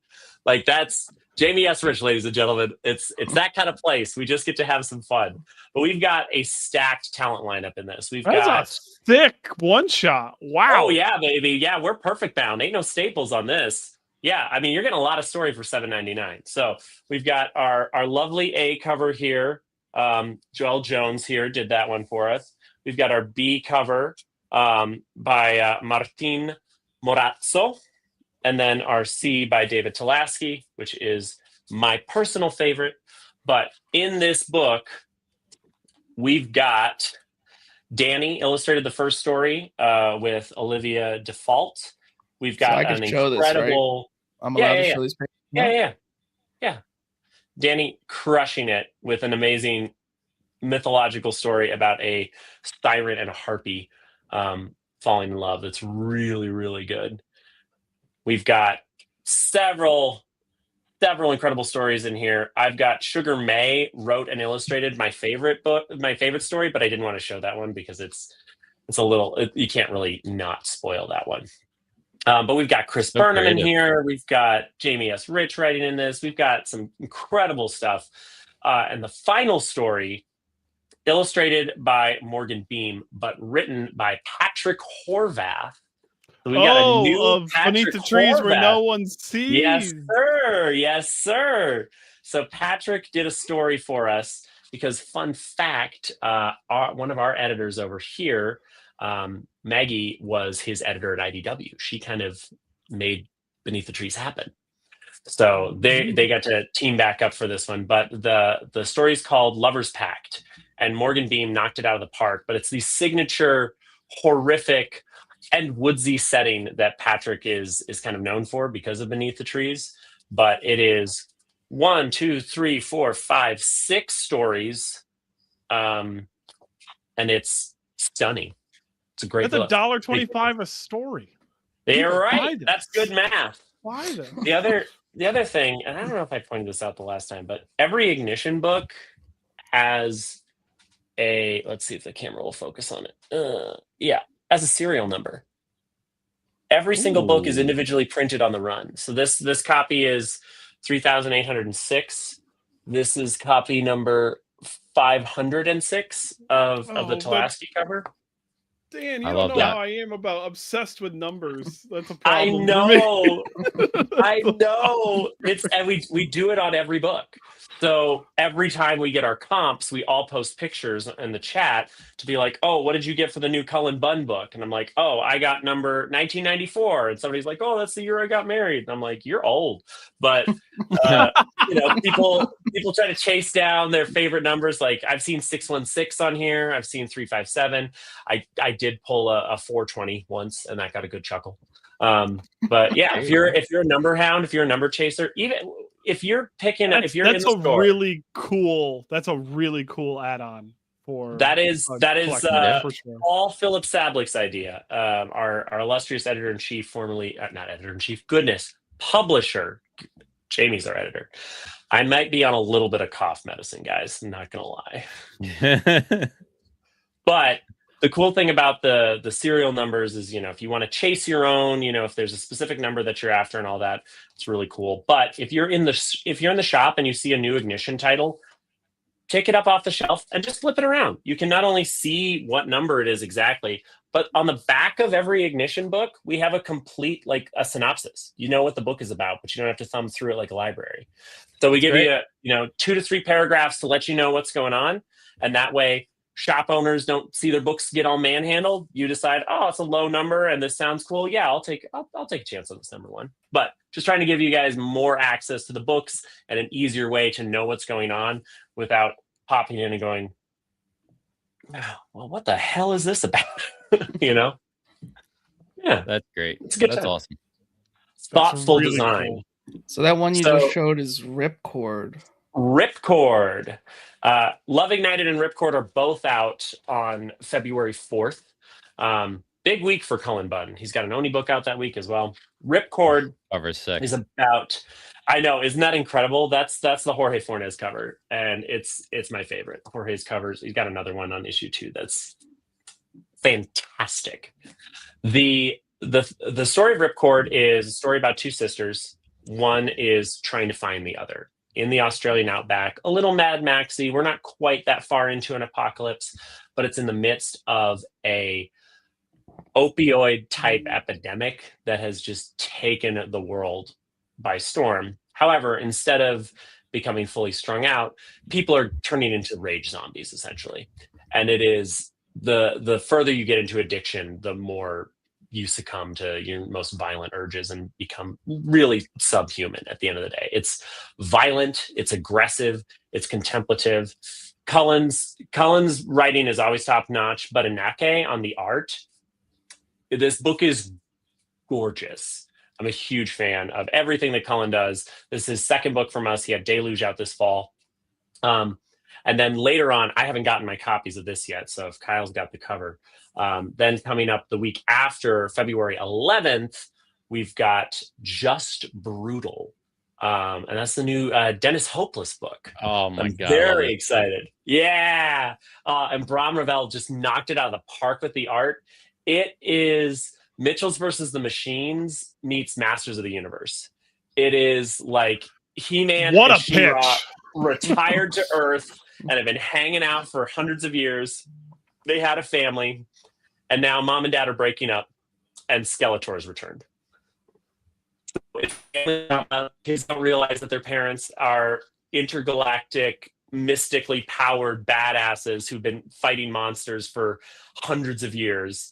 Like, that's Jamie S. Rich, ladies and gentlemen. It's that kind of place. We just get to have some fun. But we've got a stacked talent lineup in this. We've got a thick one shot. Wow. Oh yeah, baby. Yeah, we're perfect bound. Ain't no staples on this. Yeah, I mean, you're getting a lot of story for $7.99. So we've got our lovely A cover here. Joelle Jones here did that one for us. We've got our B cover by Martin Morazzo. And then our C by David Talaski, which is my personal favorite. But in this book, we've got Danny illustrated the first story with Olivia Default. We've got an incredible. I'm allowed to show these pages. Yeah. Danny crushing it with an amazing mythological story about a siren and a harpy falling in love. That's really, really good. We've got several incredible stories in here. I've got Sugar May wrote and illustrated my favorite story, but I didn't want to show that one because it's a little, you can't really not spoil that one. But we've got Chris Burnham in here. We've got Jamie S. Rich writing in this. We've got some incredible stuff. And the final story, illustrated by Morgan Beam, but written by Patrick Horvath. So we got a new of Beneath the Trees Horvath. Where No One Sees. Yes, sir. Yes, sir. So Patrick did a story for us because, fun fact, one of our editors over here, Maggie, was his editor at IDW. She kind of made Beneath the Trees happen. So they got to team back up for this one. But the story is called Lover's Pact, and Morgan Beam knocked it out of the park. But it's the signature horrific and woodsy setting that Patrick is kind of known for because of Beneath the Trees. But it is 1, 2, 3, 4, 5, 6 stories, and it's stunning. It's a great book. That's $1.25 a story. They're right. That's good math. Why though? The other thing, and I don't know if I pointed this out the last time, but every Ignition book has a, let's see if the camera will focus on it. Has a serial number. Every single book is individually printed on the run. So this copy is 3,806. This is copy number 506 of the Tulaski cover. Dan, you don't know how I am about obsessed with numbers. That's a I problem. know. I know. And we do it on every book. So every time we get our comps, we all post pictures in the chat to be like, oh, what did you get for the new Cullen Bunn book? And I'm like, oh, I got number 1994. And somebody's like, oh, that's the year I got married. And I'm like, you're old. But, people try to chase down their favorite numbers. Like I've seen 616 on here. I've seen 357. I did pull a 420 once, and that got a good chuckle. But yeah, if you're a number hound, if you're a number chaser, even if you're picking, if you're in the store, that's a really cool add-on for that is for sure. All Philip Sablick's idea. Our illustrious editor-in-chief, formerly not editor-in-chief, publisher. Jamie's our editor. I might be on a little bit of cough medicine, guys. I'm not gonna lie. But the cool thing about the serial numbers is, if you want to chase your own, if there's a specific number that you're after and all that, it's really cool. But if you're in the shop and you see a new Ignition title, take it up off the shelf and just flip it around. You can not only see what number it is exactly, but on the back of every Ignition book, we have a complete, a synopsis. You know what the book is about, but you don't have to thumb through it like a library. So we give you 2 to 3 paragraphs to let you know what's going on. And that way, shop owners don't see their books get all manhandled. You decide, oh, it's a low number and this sounds cool. Yeah, I'll take a chance on this number one. But just trying to give you guys more access to the books and an easier way to know what's going on without popping in and going, well, what the hell is this about? Yeah, that's great. It's good. That's awesome. Thoughtful really design. Cool. So that one you just showed is Ripcord. Ripcord. Love Ignited and Ripcord are both out on February 4th. Big week for Cullen Bunn. He's got an Oni book out that week as well. Ripcord cover 6 is about, I know, isn't that incredible? That's the Jorge Fornes cover, and it's my favorite. Jorge's covers. He's got another one on issue 2 that's fantastic. The story of Ripcord is a story about 2 sisters. One is trying to find the other in the Australian outback, a little Mad Maxy. We're not quite that far into an apocalypse, but it's in the midst of a opioid type epidemic that has just taken the world by storm. However, instead of becoming fully strung out, people are turning into rage zombies essentially. And it is the further you get into addiction, the more you succumb to your most violent urges and become really subhuman at the end of the day. It's violent, it's aggressive, it's contemplative. Cullen's writing is always top notch, but Inake on the art, this book is gorgeous. I'm a huge fan of everything that Cullen does. This is his second book from us. He had Deluge out this fall. And then later on, I haven't gotten my copies of this yet. So if Kyle's got the cover, then coming up the week after, February 11th, we've got Just Brutal. And that's the new Dennis Hopeless book. Oh my I'm God. very excited. Yeah. And Bram Ravel just knocked it out of the park with the art. It is Mitchell's versus the Machines meets Masters of the Universe. It is like He-Man What and a She-Ra pitch. retired to Earth and have been hanging out for hundreds of years. They had a family, and now mom and dad are breaking up, and Skeletor's returned. Kids don't realize that their parents are intergalactic, mystically powered badasses who've been fighting monsters for hundreds of years.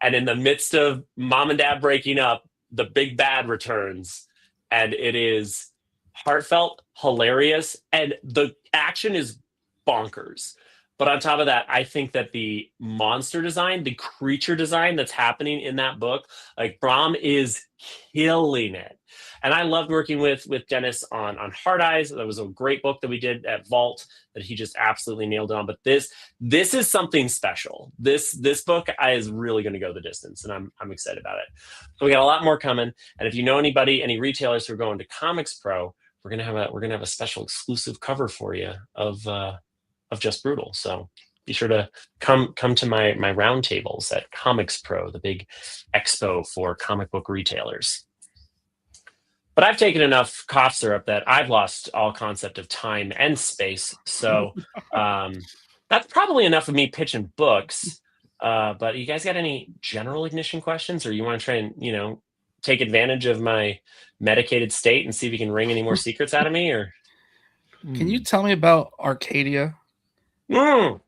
And in the midst of mom and dad breaking up, the big bad returns. And it is heartfelt, hilarious, and the action is bonkers. But on top of that, I think that the monster design, the creature design that's happening in that book, like Bram is killing it. And I loved working with Dennis on Hard Eyes. That was a great book that we did at Vault that he just absolutely nailed it on. But this is something special. This book is really going to go the distance, and I'm excited about it. So we got a lot more coming. And if you know anybody, any retailers who are going to Comics Pro, we're gonna have a special exclusive cover for you of Just Brutal. So be sure to come to my roundtables at Comics Pro, the big expo for comic book retailers. But I've taken enough cough syrup that I've lost all concept of time and space. So that's probably enough of me pitching books. But you guys got any general Ignition questions, or you want to try and, take advantage of my medicated state and see if you can wring any more secrets out of me? Or Can you tell me about Arcadia? Because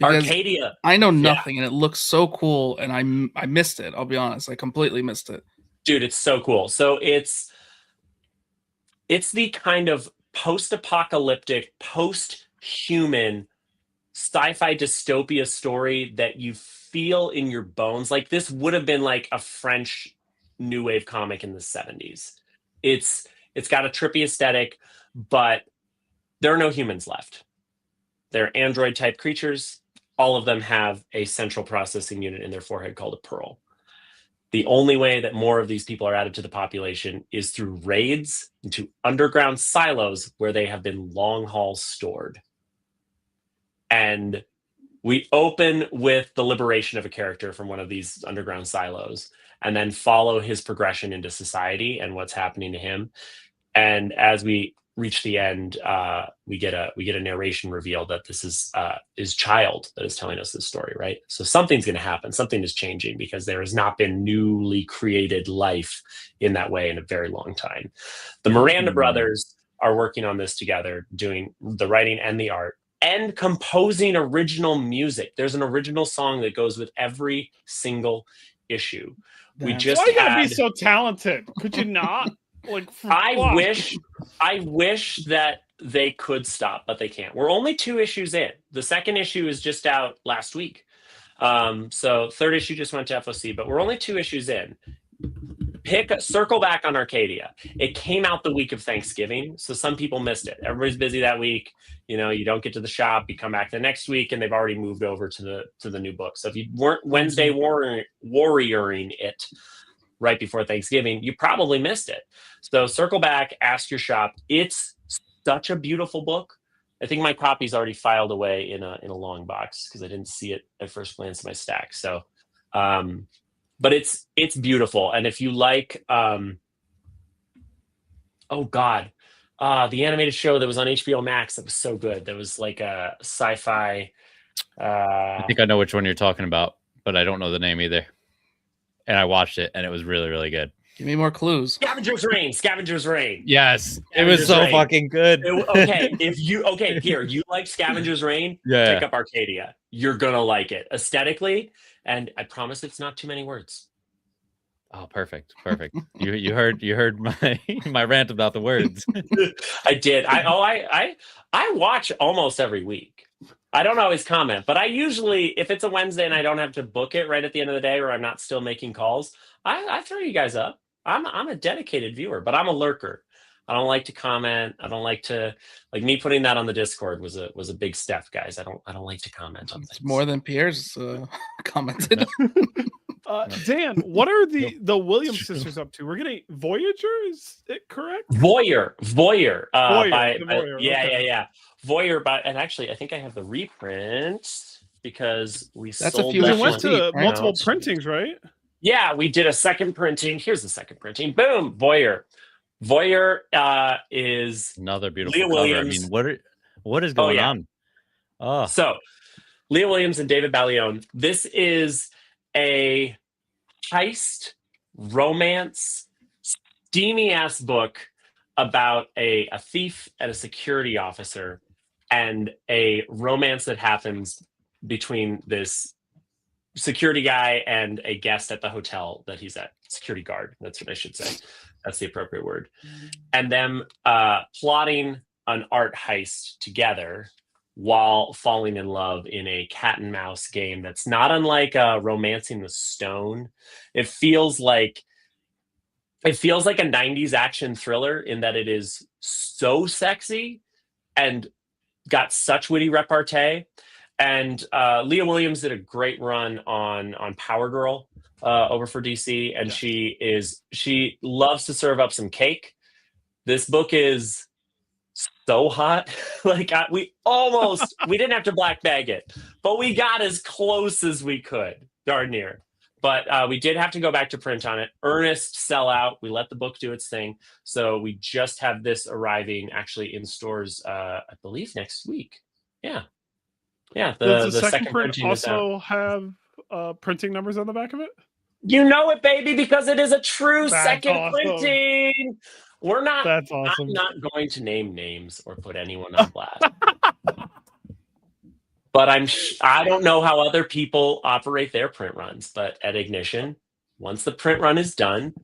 Arcadia. I know nothing, and it looks so cool, and I missed it. I'll be honest, I completely missed it. Dude, it's so cool. So it's the kind of post-apocalyptic, post-human sci-fi dystopia story that you feel in your bones. Like this would have been like a French new wave comic in the 70s. It's got a trippy aesthetic, but there are no humans left. They're android type creatures. All of them have a central processing unit in their forehead called a pearl. The only way that more of these people are added to the population is through raids into underground silos where they have been long haul stored. And we open with the liberation of a character from one of these underground silos, and then follow his progression into society and what's happening to him. And as we reach the end, we get a narration reveal that this is his child that is telling us this story, right? So something's going to happen. Something is changing because there has not been newly created life in that way in a very long time. The Miranda brothers are working on this together, doing the writing and the art and composing original music. There's an original song that goes with every single issue. Why you gotta be so talented? Could you not? I wish that they could stop, but they can't. We're only 2 issues in. The second issue is just out last week. So third issue just went to FOC, but we're only 2 issues in. Circle back on Arcadia. It came out the week of Thanksgiving, so some people missed it. Everybody's busy that week. You don't get to the shop. You come back the next week, and they've already moved over to the new book. So if you weren't Wednesday warrioring it right before Thanksgiving, you probably missed it. So circle back, ask your shop. It's such a beautiful book. I think my copy's already filed away in a long box because I didn't see it at first glance in my stack. So, but it's beautiful. And if you like, the animated show that was on HBO Max that was so good. That was like a sci-fi. I think I know which one you're talking about, but I don't know the name either. And I watched it, and it was really, really good. Give me more clues. Scavenger's Reign. Yes, it was so fucking good. Pierre, you like Scavenger's Reign? Yeah. Pick up Arcadia. You're gonna like it aesthetically, and I promise it's not too many words. Oh, perfect. You heard my rant about the words. I did. I watch almost every week. I don't always comment, but I usually, if it's a Wednesday and I don't have to book it right at the end of the day, or I'm not still making calls, I throw you guys up. I'm a dedicated viewer, but I'm a lurker. I don't like to comment. I don't like to, like, me putting that on the Discord was a big step, guys. I don't like to comment on things. It's more than Pierre's commented. Dan, what are the Williams sisters up to? We're getting Voyager, is it correct? Voyeur. Voyeur, By the Voyeur, yeah, okay. yeah. Voyeur by, and actually I think I have the reprint because we That's a sold few We that extra went one to feet, right? multiple out. printings, right? Yeah, we did a second printing. Here's the second printing. Boom, Voyeur. Voyeur is Another beautiful Leah cover. Williams. I mean, what is going on? Oh, So Leah Williams and David Ballione. This is a heist romance steamy ass book about a thief and a security officer and a romance that happens between this security guy and a guest at the hotel that he's at. Security guard, that's what I should say. That's the appropriate word. And them plotting an art heist together while falling in love in a cat and mouse game that's not unlike Romancing the Stone. It feels like a 90s action thriller in that it is so sexy and got such witty repartee. And Leah Williams did a great run on Power Girl over for DC, and she loves to serve up some cake. This book is so hot. Like we didn't have to black bag it, but we got as close as we could, darn near. But we did have to go back to print on it. Earnest sellout. We let the book do its thing. So we just have this arriving actually in stores, I believe, next week. Yeah. Yeah. Does the second print printing is out. also have printing numbers on the back of it? You know it, baby, because it is a true That's second awesome. printing. That's awesome. I'm not going to name names or put anyone on blast. But I don't know how other people operate their print runs, but at Ignition, once the print run is done,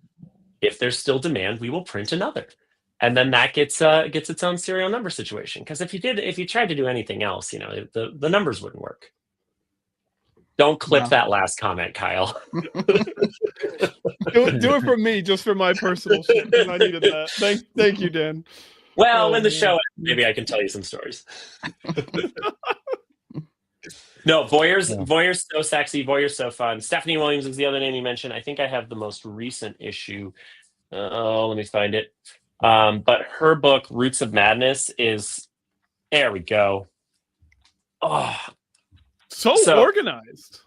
if there's still demand, we will print another. And then that gets its own serial number situation. Because if you tried to do anything else, the numbers wouldn't work. Don't clip that last comment, Kyle. do it for me, just for my personal shit, because I needed that. Thank you, Dan. Well, when the show ends, maybe I can tell you some stories. No, Voyeur's so sexy. Voyeur's so fun. Stephanie Williams is the other name you mentioned. I think I have the most recent issue. Let me find it. But her book, Roots of Madness, is... There we go. Oh, so organized.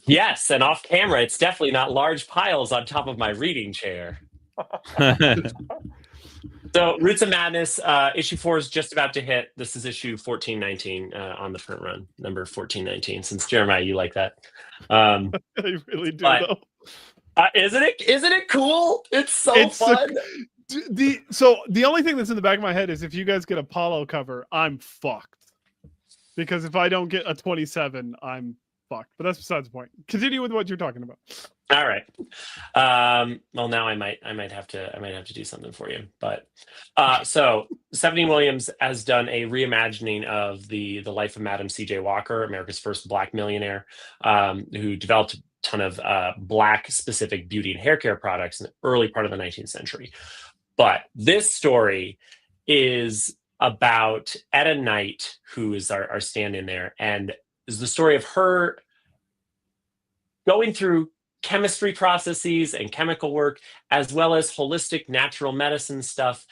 Yes, and off camera, it's definitely not large piles on top of my reading chair. So, Roots of Madness, issue 4 is just about to hit. This is issue 1419 on the print run, number 1419. Since Jeremiah, you like that, I really do. Though, isn't it cool? It's so fun. So the only thing that's in the back of my head is if you guys get a Apollo cover, I'm fucked. Because if I don't get a 27, I'm fucked. But that's besides the point. Continue with what you're talking about. All right. Well, now I might have to do something for you. But so Stephanie Williams has done a reimagining of the life of Madam C.J. Walker, America's first Black millionaire, who developed a ton of Black specific beauty and hair care products in the early part of the 19th century. But this story is about Etta Knight, who is our stand-in there, and is the story of her going through chemistry processes and chemical work, as well as holistic natural medicine stuff,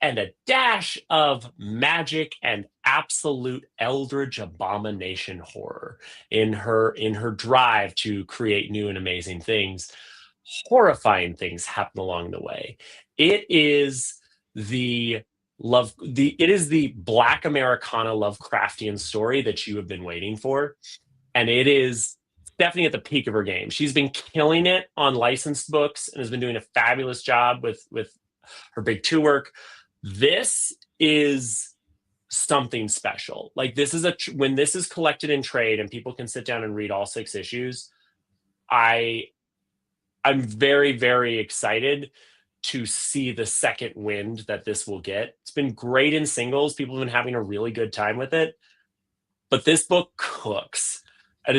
and a dash of magic and absolute eldritch abomination horror in her drive to create new and amazing things. Horrifying things happen along the way. It is the Black Americana Lovecraftian story that you have been waiting for, and it is definitely at the peak of her game. She's been killing it on licensed books and has been doing a fabulous job with her big 2 work. This is something special. Like, this is when this is collected in trade and people can sit down and read all 6 issues, I'm very, very excited to see the second wind that this will get. It's been great in singles. People have been having a really good time with it. But this book cooks. And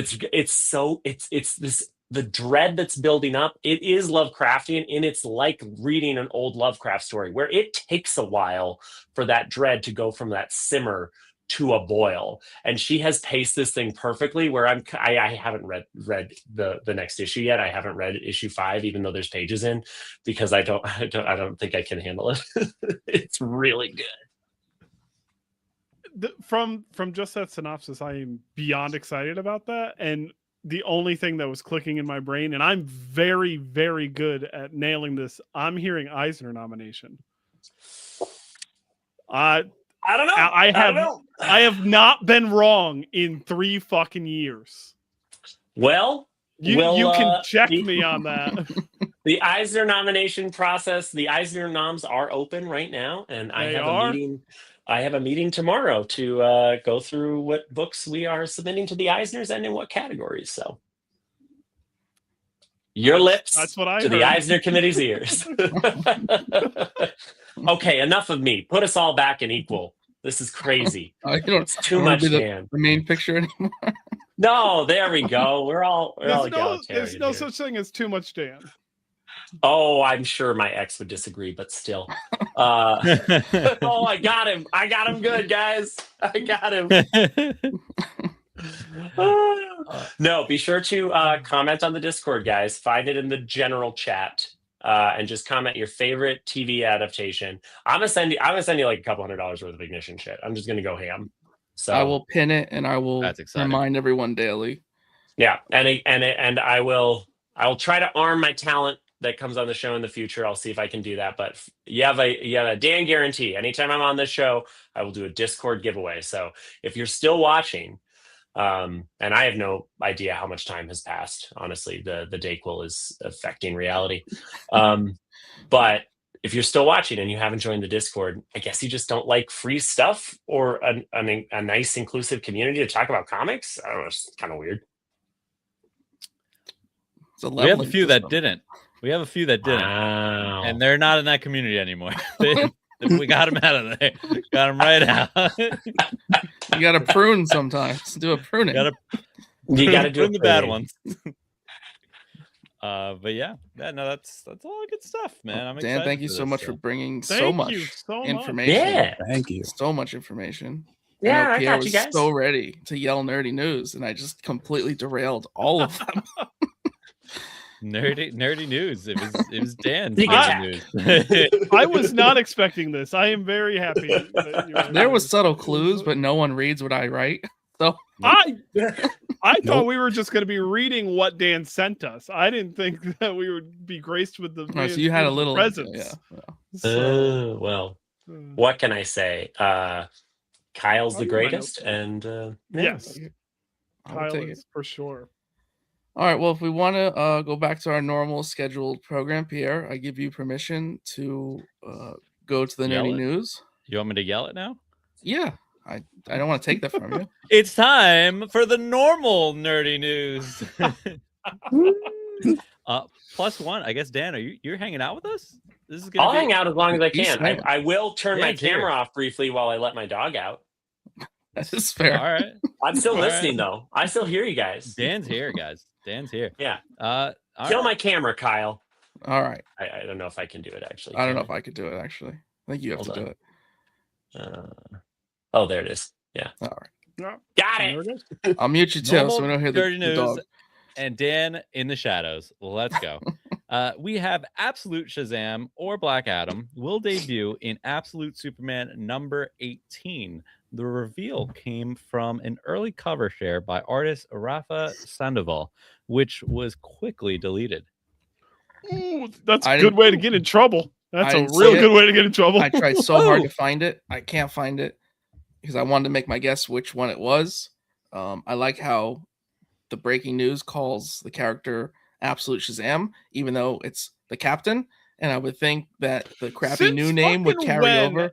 the dread that's building up. It is Lovecraftian, and it's like reading an old Lovecraft story where it takes a while for that dread to go from that simmer to a boil, and she has paced this thing perfectly. Where I haven't read the next issue yet. I haven't read issue 5, even though there's pages in, because I don't think I can handle it. It's really good. From just that synopsis, I am beyond excited about that. And the only thing that was clicking in my brain, and I'm very, very good at nailing this, I'm hearing Eisner nomination. I don't know. I have not been wrong in 3 fucking years. Well, you can check me on that. The Eisner nomination process, the Eisner noms are open right now, and I have a meeting tomorrow to go through what books we are submitting to the Eisners and in what categories. So your lips that's what I to heard. the Eisner committee's ears. Okay, enough of me. Put us all back in equal. This is crazy. It's too much, man. The main picture anymore. No, there we go. We're all egalitarian. There's no such thing as too much Dan. Oh, I'm sure my ex would disagree, but still. Oh, I got him. I got him good, guys. I got him. No, be sure to comment on the Discord, guys. Find it in the general chat. And just comment your favorite TV adaptation. I'm gonna send you like a couple $100 worth of Ignition shit. I'm just gonna go ham. So I will pin it, and I will remind everyone daily. Yeah, and I will try to arm my talent that comes on the show in the future. I'll see if I can do that. But you have a Dan guarantee. Anytime I'm on this show, I will do a Discord giveaway. So if you're still watching, and I have no idea how much time has passed. Honestly, the Dayquil is affecting reality. But if you're still watching and you haven't joined the Discord, I guess you just don't like free stuff or a nice inclusive community to talk about comics. I don't know. It's kind of weird. We have a few that didn't. Wow. And they're not in that community anymore. We got them out of there. Got them right out. You got to prune sometimes. Do a pruning. You got to do the bad ones. But yeah, no, that's all good stuff, man. I'm excited. Dan, thank you so much for bringing so much information. Yeah, thank you. So much information. Yeah, I got you guys. So ready to yell nerdy news, and I just completely derailed all of them. Nerdy news. It was Dan's news. I was not expecting this. I am very happy. There was subtle clues, but no one reads what I write. So I thought we were just going to be reading what Dan sent us. I didn't think that we would be graced with the. So you had a little presence. Yeah. Well, what can I say? Kyle's the greatest, and yes, Kyle is for sure. All right. Well, if we want to go back to our normal scheduled program, Pierre, I give you permission to go to the nerdy news. You want me to yell it now? Yeah. I don't want to take that from you. It's time for the normal nerdy news. +1. I guess, Dan, you're hanging out with us? I'll hang out as long as I can. I will turn my camera off briefly while I let my dog out. That is fair. All right. I'm still listening, though. I still hear you guys. Dan's here, guys. Dan's here. Yeah. Kill my camera, Kyle. All right. I don't know if I can do it, actually. I don't know if I could do it, actually. I think you have to do it. Oh, there it is. Yeah. All right. Got it. I'll mute you, too, so we don't hear the dog. And Dan in the shadows. Let's go. We have Absolute Shazam or Black Adam will debut in Absolute Superman number 18. The reveal came from an early cover share by artist Rafa Sandoval, which was quickly deleted. Ooh, that's a good way to get in trouble. That's a real good way to get in trouble. I tried so hard to find it. I can't find it because I wanted to make my guess which one it was. I like how the breaking news calls the character Absolute Shazam, even though it's the Captain. And I would think that the crappy new name would carry over.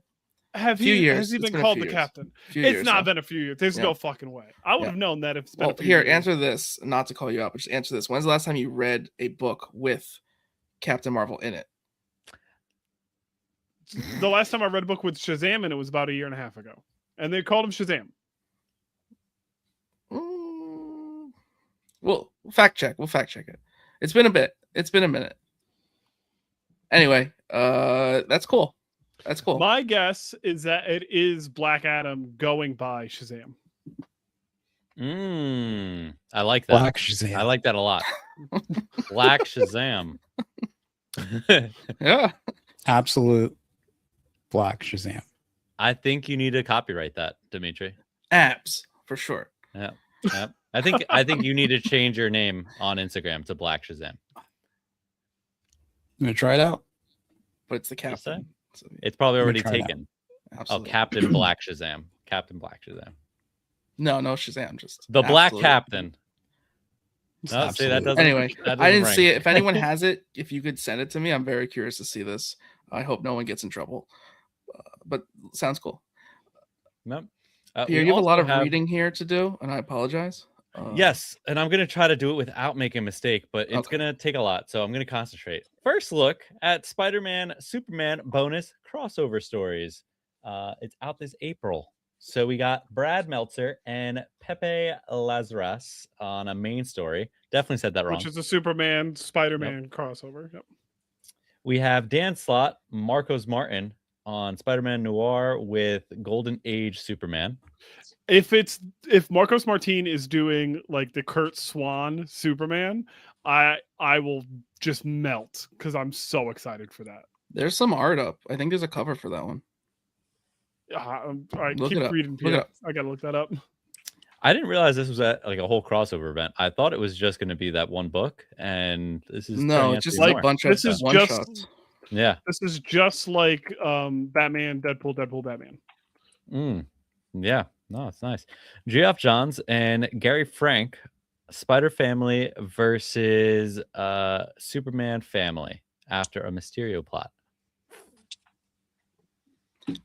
Has he been called the Captain? It's not been a few years. There's no fucking way. I would have known that if it's been a few years. Answer this. Not to call you out, but just answer this. When's the last time you read a book with Captain Marvel in it? The last time I read a book with Shazam, and it was about 1.5 years ago. And they called him Shazam. We'll fact check. We'll fact check it. It's been a bit. It's been a minute. Anyway, that's cool. That's cool. My guess is that it is Black Adam going by Shazam. I like that. Black Shazam. I like that a lot. Black Shazam. Yeah. Absolute Black Shazam. I think you need to copyright that, Dimitri. Abs for sure. Yeah. I think you need to change your name on Instagram to Black Shazam. You gonna try it out? But it's the captain. So, It's probably I'm gonna already try it out. taken. absolutely. Oh, Captain Black Shazam. Captain Black Shazam. No Shazam. Just The Black absolutely. Captain. No, see, that Absolutely. doesn't. Anyway, that I doesn't didn't see ring. it. If anyone has it, if you could send it to me, I'm very curious to see this. I hope no one gets in trouble. But sounds cool. Nope. Pierre, We you have a lot also of reading here to do, and I apologize. Yes, and I'm gonna try to do it without making a mistake, but it's Okay. gonna take a lot, so I'm gonna concentrate. First look at Spider-Man, Superman bonus crossover stories. It's out this April. So we got Brad Meltzer and Pepe Lazarus on a main story. Definitely said that wrong. Which is a Superman Spider-Man crossover. Yep. We have Dan Slott, Marcos Martin on Spider-Man Noir with Golden Age Superman. If Marcos Martin is doing like the Kurt Swan Superman, I will just melt because I'm so excited for that. There's some art up. I think there's a cover for that one. All right, Look keep it up. reading. Look Pierre. it up. I gotta look that up. I didn't realize this was like a whole crossover event. I thought it was just going to be that one book, and this is No, turning out it's to just be like a more. bunch of This is one just- shots. Yeah. This is just like Batman, Deadpool, Batman. Yeah. No, it's nice. Geoff Johns and Gary Frank, Spider Family versus Superman Family after a Mysterio plot.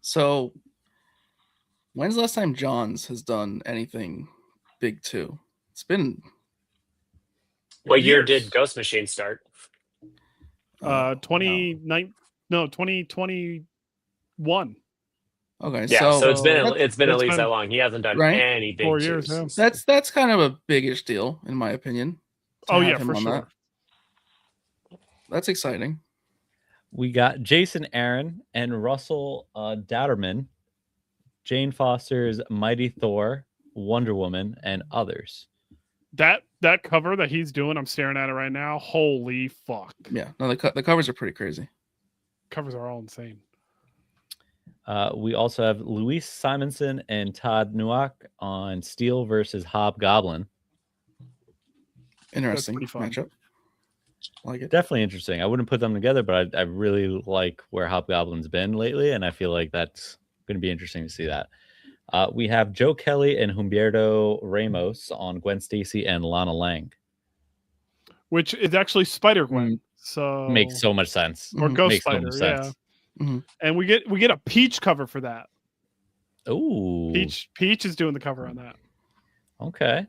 So, when's the last time Johns has done anything big too? It's been What year Years. did Ghost Machine start? 2021. Okay, Yeah, so it's been that's- at that's least been- that long. He hasn't done Right? any big 4 years, twos yeah. since. that's kind of a biggish deal in my opinion. to Oh have yeah, him for on sure. that. That's exciting. We got Jason Aaron and Russell Dowderman, Jane Foster's Mighty Thor, Wonder Woman, and others. That cover that he's doing, I'm staring at it right now. Holy fuck! Yeah, no, the covers are pretty crazy. Covers are all insane. We also have Luis Simonson and Todd Nowak on Steel versus Hobgoblin. Interesting pretty fun. matchup. I like it. Definitely interesting. I wouldn't put them together, but I really like where Hobgoblin's been lately, and I feel like that's going to be interesting to see that. We have Joe Kelly and Humberto Ramos on Gwen Stacy and Lana Lang. Which is actually Spider Gwen. So Makes so much sense. or Mhm. Ghost Makes so Spider, much yeah. sense. Mhm. And we get a Peach cover for that. Ooh. Peach is doing the cover on that. Okay.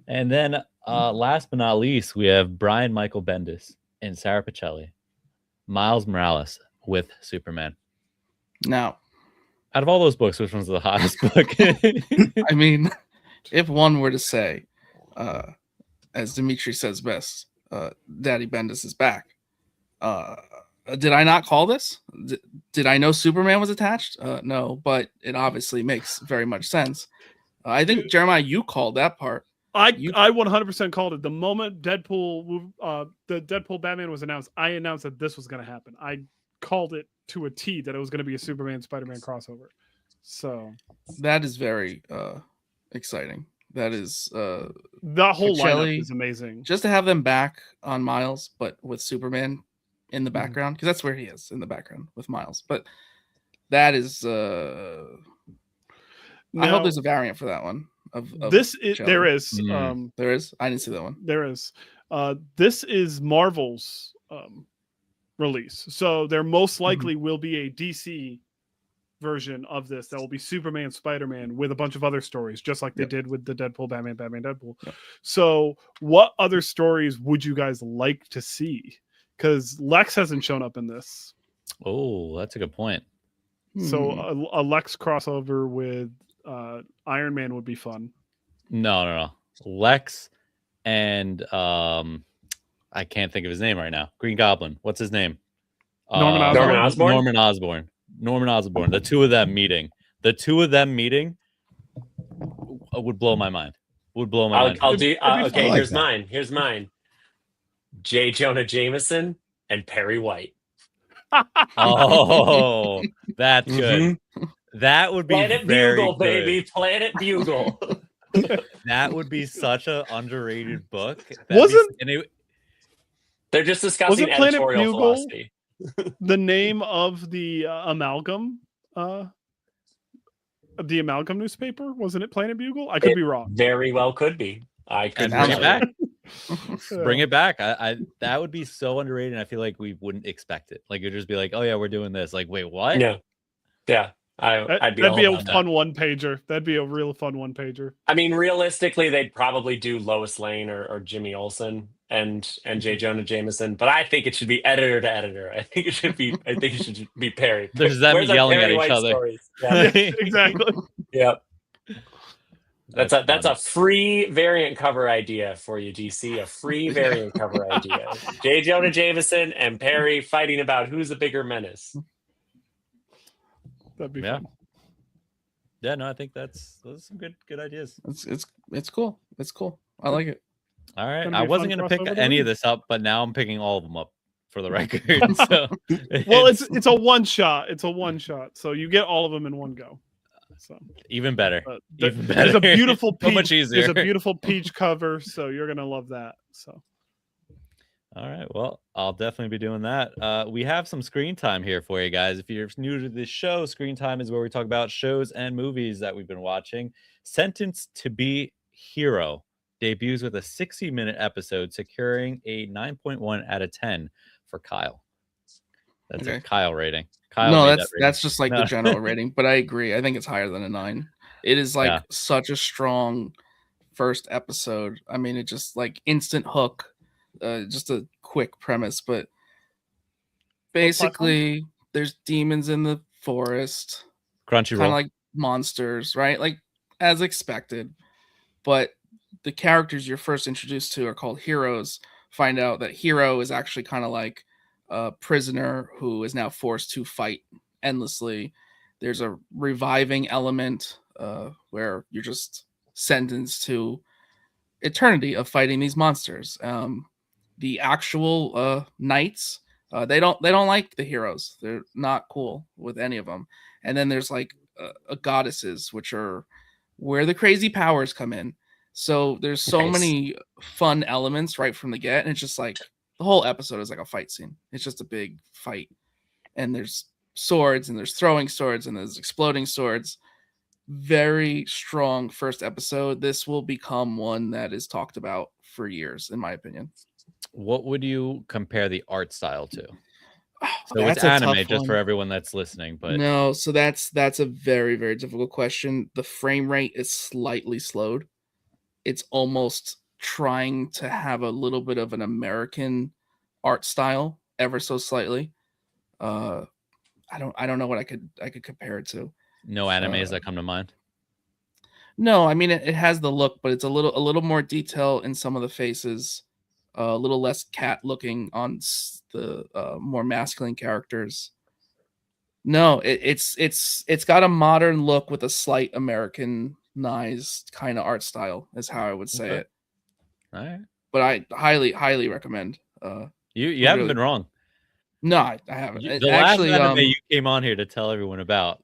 And then last but not least, we have Brian Michael Bendis and Sarah Pichelli, Miles Morales with Superman. Now, Out of all those books, which one's the hottest book? I mean, if one were to say, as Dimitri says best, Daddy Bendis is back. Did I not call this? Did I know Superman was attached? No, but it obviously makes very much sense. I think, Jeremiah, you called that part. I 100% called it the moment the Deadpool Batman was announced. I announced that this was going to happen. I called it to a T that it was going to be a Superman Spider-Man crossover. So That is very exciting. That is the whole Pichelli, lineup is amazing. just to have them back on Miles, but with Superman in the background, because that's where he is, in the background with Miles. But that is I Now, hope there's a variant for that one. Of this is Pichelli. there is Mm. There is. I didn't see that one. there is this is Marvel's release, so there most likely will be a DC version of this that will be Superman Spider-Man with a bunch of other stories, just like they Yep. did with the Deadpool Batman Deadpool. Yep. So what other stories would you guys like to see? Because Lex hasn't shown up in this. Oh, that's a good point. So Hmm. a Lex crossover with Iron Man would be fun. No. Lex and I can't think of his name right now. Green Goblin. What's his name? Norman Osborn. Norman Osborn? Norman Osborn. Norman Osborn, the two of them meeting would blow my mind. Would blow my mind. It'd be Okay, fun. here's that. mine. J. Jonah Jameson and Perry White. Oh, that's good. Mhm. That would be Planet very Bugle, good. baby. Planet Bugle. That would be such an underrated book. They're just discussing Wasn't Planet editorial Bugle philosophy. the name of the amalgam? The amalgam newspaper? Wasn't it Planet Bugle? I could be wrong. Very well could be. I could and bring be it back. Yeah. Bring it back. I that would be so underrated. And I feel like we wouldn't expect it. Like it'd just be like, oh yeah, we're doing this. Like, wait, what? Yeah. I'd be That'd be all a about fun that. one pager. That'd be a real fun one pager. I mean, realistically, they'd probably do Lois Lane or Jimmy Olsen and J. Jonah Jameson, but I think it should be editor to editor. I think it should be Perry. There's them Where's our yelling Perry at each White other. stories? Yeah, Yeah. exactly. Yep. That's funny. a free variant cover idea for you, DC. A free variant cover idea. J. Jonah Jameson and Perry fighting about who's a bigger menace. That'd be Yeah. fun. Yeah, no, I think those are some good ideas. It's cool. It's cool. I like it. All right. Gonna I be a wasn't fun gonna pick crossover to any of read. this up, but now I'm picking all of them up for the record. So Well, it's a one shot. It's a one shot. So you get all of them in one go. So even better. but Even there's a better. beautiful So peach. much There's easier. a beautiful peach cover, so you're gonna love that. So All right. Well, I'll definitely be doing that. We have some screen time here for you guys. If you're new to this show, screen time is where we talk about shows and movies that we've been watching. Sentenced to Be Hero debuts with a 60-minute episode, securing a 9.1 out of 10 for Kyle. That's a Okay. Kyle rating. Kyle No, made that rating. that's just like No. the general rating, but I agree. I think it's higher than a 9. It is like Yeah. such a strong first episode. I mean, it just like instant hook. Just a quick premise, but basically there's demons in the forest, kind of Crunchyroll. like monsters, right? Like as expected. But the characters you're first introduced to are called heroes. Find out that Hero is actually kind of like a prisoner who is now forced to fight endlessly. There's a reviving element where you're just sentenced to eternity of fighting these monsters. The actual knights, they don't like the heroes. They're not cool with any of them. And then there's like goddesses, which are where the crazy powers come in. So there's so Nice. many fun elements right from the get, and it's just like the whole episode is like a fight scene. It's just a big fight, and there's swords, and there's throwing swords, and there's exploding swords. Very strong first episode. This will become one that is talked about for years, in my opinion. What would you compare the art style to? So That's it's a anime, tough just for one. everyone that's listening. But No, so that's a very, very difficult question. The frame rate is slightly slowed. It's almost trying to have a little bit of an American art style, ever so slightly. I don't know what I could compare it to. no animes that come to mind. No, I mean it has the look, but it's a little more detail in some of the faces, a little less cat looking on the more masculine characters. No, it's got a modern look with a slight Americanized kind of art style, is how I would say Okay. it. All right. But I highly recommend. You haven't really- been wrong. No, I haven't. The It last actually, anime you came on here to tell everyone about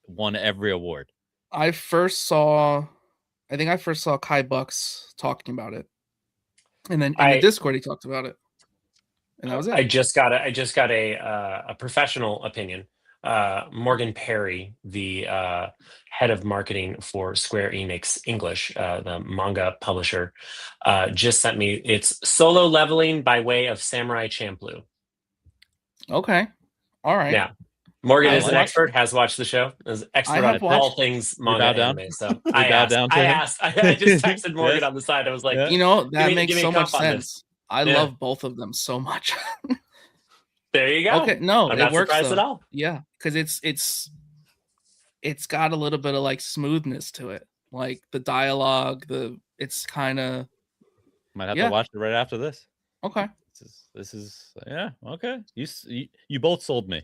won every award. I think I first saw Kai Bucks talking about it, and then in the Discord he talked about it, and that was it. I just got a professional opinion. Morgan Perry, the head of marketing for Square Enix English, the manga publisher, just sent me it's Solo Leveling by way of Samurai Champloo. Okay, all right. Yeah, Morgan I is an watched- expert, has watched the show, is expert have on all watched- things bow manga down? anime. So We I bow asked, down to I him? asked, I just texted Morgan Yes. on the side. I was like, Yeah. You know, that me- makes give me so a much comp on this. sense. I Yeah. love both of them so much. there you go. Okay, no, I'm it not works surprised at though. all. Yeah, because it's got a little bit of like smoothness to it, like the dialogue. It's kind of Might have Yeah. to watch it right after this. okay. This is yeah, okay. You both sold me.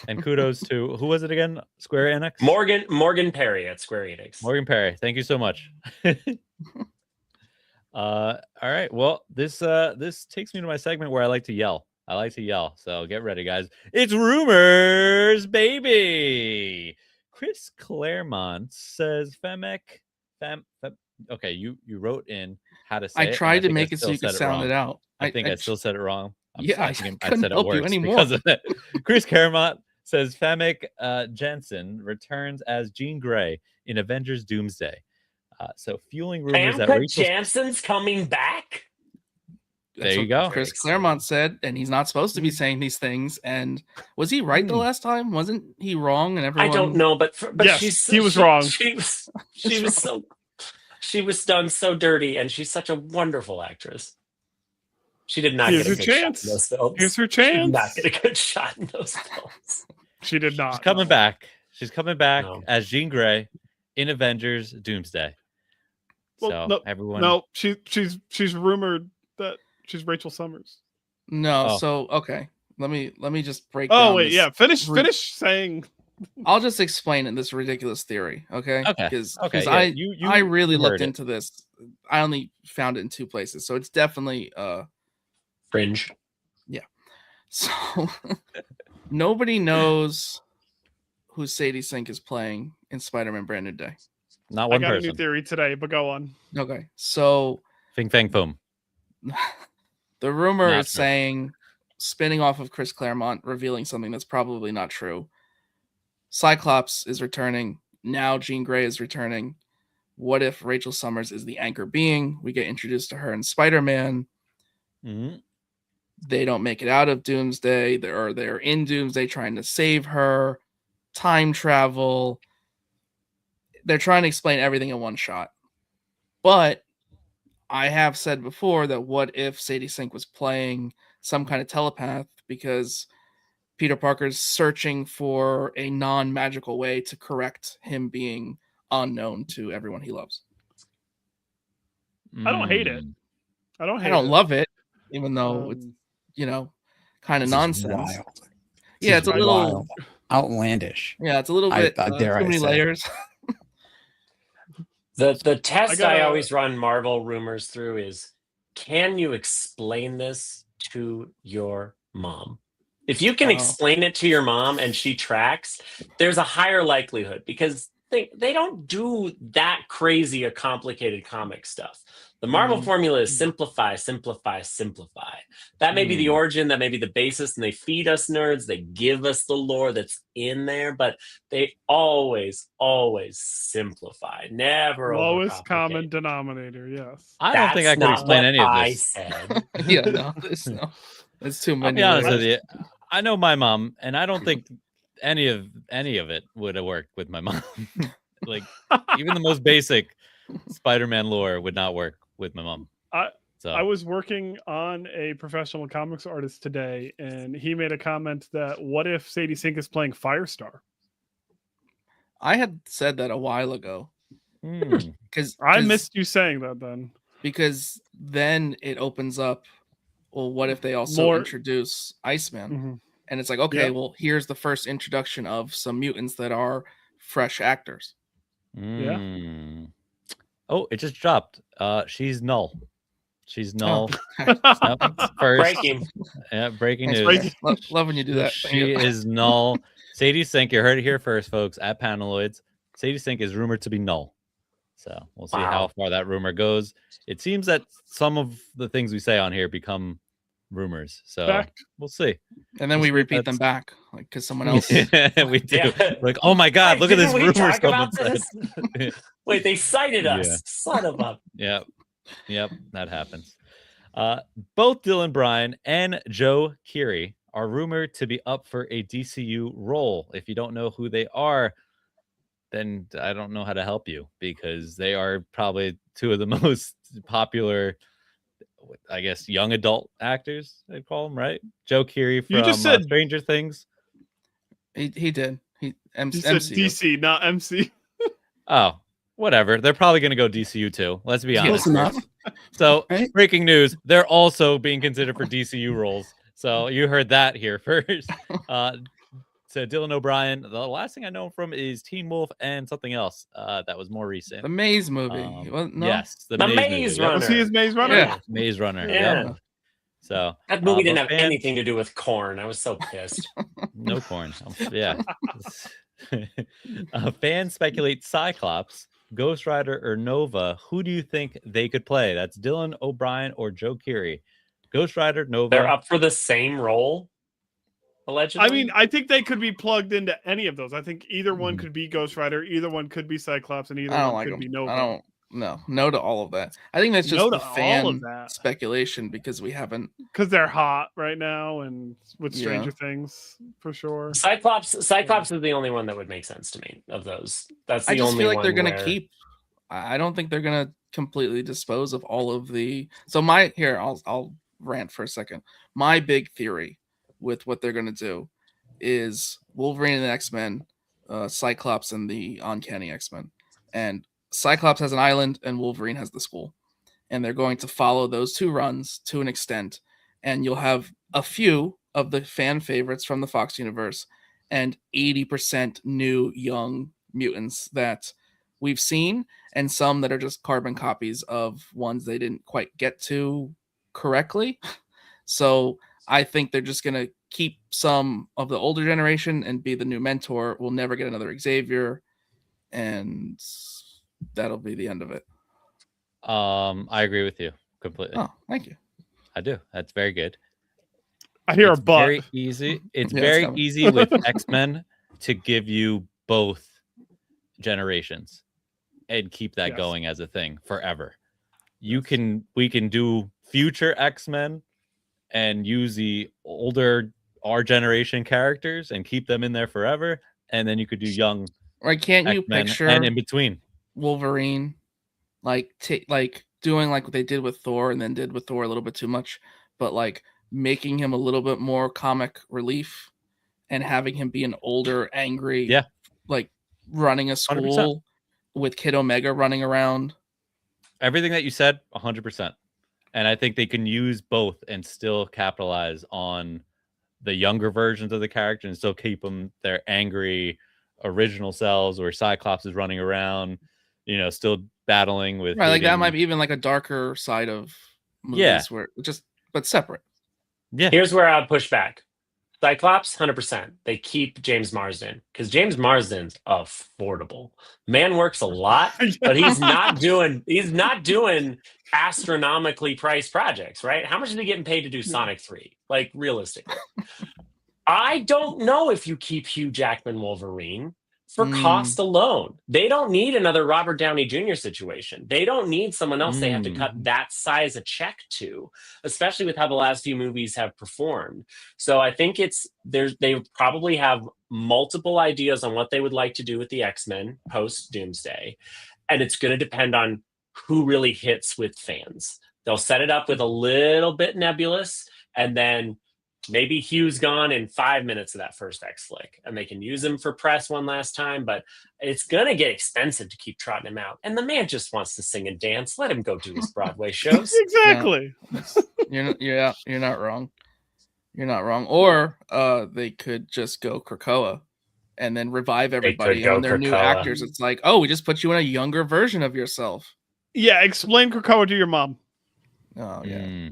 And kudos to, who was it again? Square Enix? Morgan Perry at Square Enix. Morgan Perry. Thank you so much. All right. Well, this takes me to my segment where I like to yell. So get ready, guys. It's rumors, baby. Chris Claremont says okay, you wrote in how to say I it. tried to make it so you could sound it out. I think I still said it wrong. I couldn't help you anymore. Because of it. Chris Claremont says Fennec Jensen returns as Jean Grey in Avengers Doomsday. So fueling rumors that Rachel Jansen's coming back. There you go. Chris Claremont said, and he's not supposed to be saying these things. And was he right the last time? Wasn't he wrong? And everyone, I don't know, but yes, he was wrong. She was done so dirty, and she's such a wonderful actress. She did not get a good shot in those films. Here's her chance. She did not get a good shot in those films. She did not. She's coming back. She's coming back as Jean Grey in Avengers Doomsday. Well, so everyone, she's rumored that she's Rachel Summers. No, so okay. Let me just break. Oh wait, yeah. Finish saying. I'll just explain in this ridiculous theory, okay? Because yeah. I really looked into this. I only found it in 2 places, so it's definitely fringe. Yeah. So nobody knows who Sadie Sink is playing in Spider-Man Brand New Day. Not one person. I got person. a new theory today, but go on. Okay, so Fing Fang Foom. The rumor is saying, spinning off of Chris Claremont, revealing something that's probably not true. Cyclops is returning. Now Jean Grey is returning. What if Rachel Summers is the anchor being? We get introduced to her in Spider-Man. Mm-hmm. They don't make it out of Doomsday. They're in Doomsday trying to save her. Time travel. They're trying to explain everything in one shot. But I have said before that what if Sadie Sink was playing some kind of telepath because Peter Parker's searching for a non-magical way to correct him being unknown to everyone he loves. I don't hate it. I don't love it, even though it's, kind of nonsense. Wild. Yeah, it's a little outlandish. Yeah, it's a little bit too many layers. The test I always run Marvel rumors through is, can you explain this to your mom? If you can explain it to your mom and she tracks, there's a higher likelihood, because they don't do that crazy or complicated comic stuff. The Marvel formula is simplify, simplify, simplify. That may be the origin, that may be the basis, and they feed us nerds, they give us the lore that's in there, but they always simplify. Never lowest common denominator, yes. I don't think I can explain any of this. Said. Yeah, no, it's too many. I'll be honest with you. I know my mom, and I don't think any of it would have worked with my mom. Like, even the most basic Spider-Man lore would not work with my mom. I was working on a professional comics artist today, and he made a comment that, what if Sadie Sink is playing Firestar? I had said that a while ago. Because I missed you saying that then. Because then it opens up, well, what if they also introduce Iceman? Mm-hmm. And it's like, okay, well, here's the first introduction of some mutants that are fresh actors. Yeah. Oh, it just dropped. She's Knull. She's Knull. Breaking. Yeah, breaking news. Love when you do that. She is Knull. Sadie Sink, you heard it here first, folks, at Panaloids. Sadie Sink is rumored to be Knull. So we'll see how far that rumor goes. It seems that some of the things we say on here become rumors. So we'll see. And then we repeat them back, like, because someone else. We do. Yeah. Like, oh my God, look at this rumor someone said. Wait, they cited us. Yeah. Son of a. Yep, that happens. Both Dylan Bryan and Joe Keery are rumored to be up for a DCU role. If you don't know who they are, then I don't know how to help you, because they are probably 2 of the most popular, I guess, young adult actors, they call them, right? Joe Keery from Stranger Things. He did. He said DC, not MC. Oh, whatever. They're probably going to go DCU too. Let's be honest. So, breaking news, they're also being considered for DCU roles. So you heard that here first. Dylan O'Brien. The last thing I know him from is Teen Wolf and something else that was more recent. The Maze movie. No? Yes, The Maze Maze movie. Runner. Was he his Maze Runner? Yeah. Maze Runner. Yeah. Yep. So That movie didn't but have anything to do with corn. I was so pissed. No corn. Yeah. Fans speculate Cyclops, Ghost Rider, or Nova. Who do you think they could play? That's Dylan O'Brien or Joe Keery. Ghost Rider, Nova. They're up for the same role, allegedly. I mean, I think they could be plugged into any of those. I think either one could be Ghost Rider, either one could be Cyclops, and either one could be Nova. I don't. No to all of that. I think that's just No the to all fan of that. speculation because we haven't. Because they're hot right now, and with Stranger Things for sure. Cyclops is the only one that would make sense to me of those. That's the I just only feel like one they're gonna where... keep. I don't think they're gonna completely dispose of all of the. So I'll rant for a second. My big theory with what they're gonna do is Wolverine and the X-Men, Cyclops and the Uncanny X-Men, and Cyclops has an island and Wolverine has the school, and they're going to follow those two runs to an extent, and you'll have a few of the fan favorites from the Fox universe and 80% new young mutants that we've seen, and some that are just carbon copies of ones they didn't quite get to correctly. So I think they're just going to keep some of the older generation and be the new mentor. We'll never get another Xavier, and that'll be the end of it. I agree with you completely. Oh, thank you. I do. That's very good. I hear It's a but. very easy. It's Yeah, very it's easy with X-Men to give you both generations and keep that going as a thing forever. We can do future X-Men and use the older our generation characters and keep them in there forever, and then you could do young Right? Can't you X-Men picture and in between Wolverine like doing like what they did with Thor and then did with Thor a little bit too much, but like making him a little bit more comic relief and having him be an older, angry, like running a school 100%. with Kid Omega running around. Everything that you said, 100%. And I think they can use both and still capitalize on the younger versions of the character and still keep them their angry original selves, where Cyclops is running around, still battling with Right, like that might be even like a darker side of movies where but separate. Yeah. Here's where I'd push back. Cyclops, 100%. They keep James Marsden because James Marsden's affordable. Man works a lot, but he's not doing astronomically priced projects, right? How much is he getting paid to do Sonic 3? Like, realistically. I don't know if you keep Hugh Jackman Wolverine for cost alone. They don't need another Robert Downey Jr. situation. They don't need someone else they have to cut that size a check to, especially with how the last few movies have performed. So I think they probably have multiple ideas on what they would like to do with the X-Men post Doomsday. And it's going to depend on who really hits with fans. They'll set it up with a little bit nebulous, and then maybe Hugh's gone in 5 minutes of that first X flick, and they can use him for press one last time, but it's going to get expensive to keep trotting him out. And the man just wants to sing and dance. Let him go do his Broadway shows. Exactly. You're not wrong. You're not wrong. Or they could just go Krakoa and then revive everybody on their new actors. It's like, oh, we just put you in a younger version of yourself. Yeah, explain Krakoa to your mom. Oh, yeah.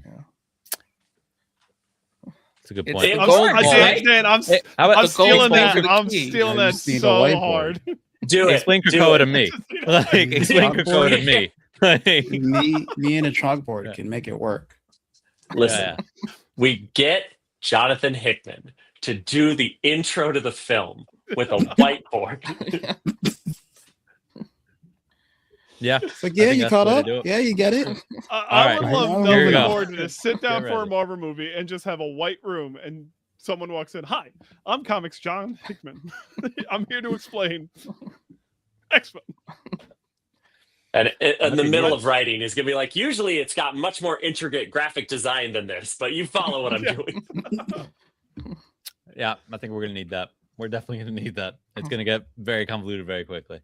That's a good point. I'm stealing that. I'm stealing that so hard. Explain Krakoa to me. Explain Krakoa to me. Me and a chalkboard can make it work. Listen, we get Jonathan Hickman to do the intro to the film with a whiteboard. Yeah. So you caught up. Yeah, you get it. I would love Melvin Gordon to sit down for a Marvel movie and just have a white room and someone walks in. Hi, I'm Comics John Hickman. I'm here to explain X-Men. And in the middle of writing is going to be like, usually it's got much more intricate graphic design than this, but you follow what I'm doing. Yeah, I think we're going to need that. We're definitely going to need that. It's going to get very convoluted very quickly.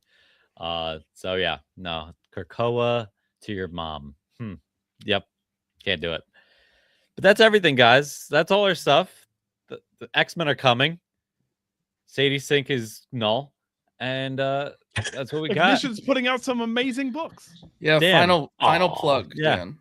So yeah, no, Krakoa to your mom. Yep, can't do it. But that's everything, guys. That's all our stuff. The X-Men are coming. Sadie Sink is Knull, and that's what we got. Ignition's putting out some amazing books. Yeah, Dan. final Aw, plug, yeah. Dan.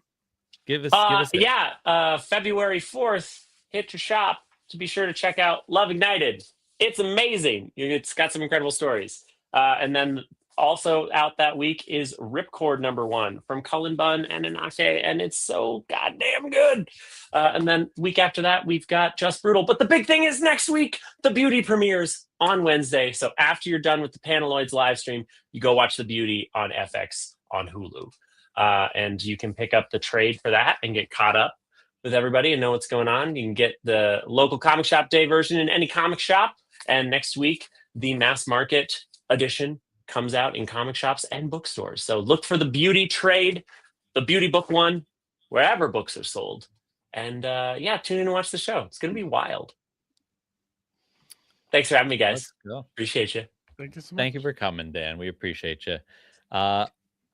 Give us it. Yeah, February 4th, hit your shop to be sure to check out Love Ignited. It's amazing. It's got some incredible stories. And then also out that week is Ripcord #1 from Cullen Bunn and Inake, and it's so goddamn good. And then week after that, we've got Just Brutal. But the big thing is next week, the Beauty premieres on Wednesday. So after you're done with the Paneloids live stream, you go watch the Beauty on FX on Hulu. And you can pick up the trade for that and get caught up with everybody and know what's going on. You can get the local comic shop day version in any comic shop. And next week, the mass market edition comes out in comic shops and bookstores. So look for the Beauty trade, the Beauty book one, wherever books are sold. And tune in and watch the show. It's going to be wild. Thanks for having me, guys. Let's go. Appreciate you. Thank you so much. Thank you for coming, Dan. We appreciate you.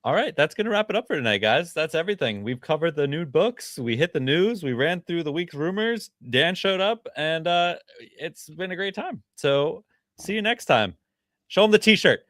All right, that's going to wrap it up for tonight, guys. That's everything. We've covered the new books. We hit the news. We ran through the week's rumors. Dan showed up, and it's been a great time. So see you next time. Show him the t-shirt.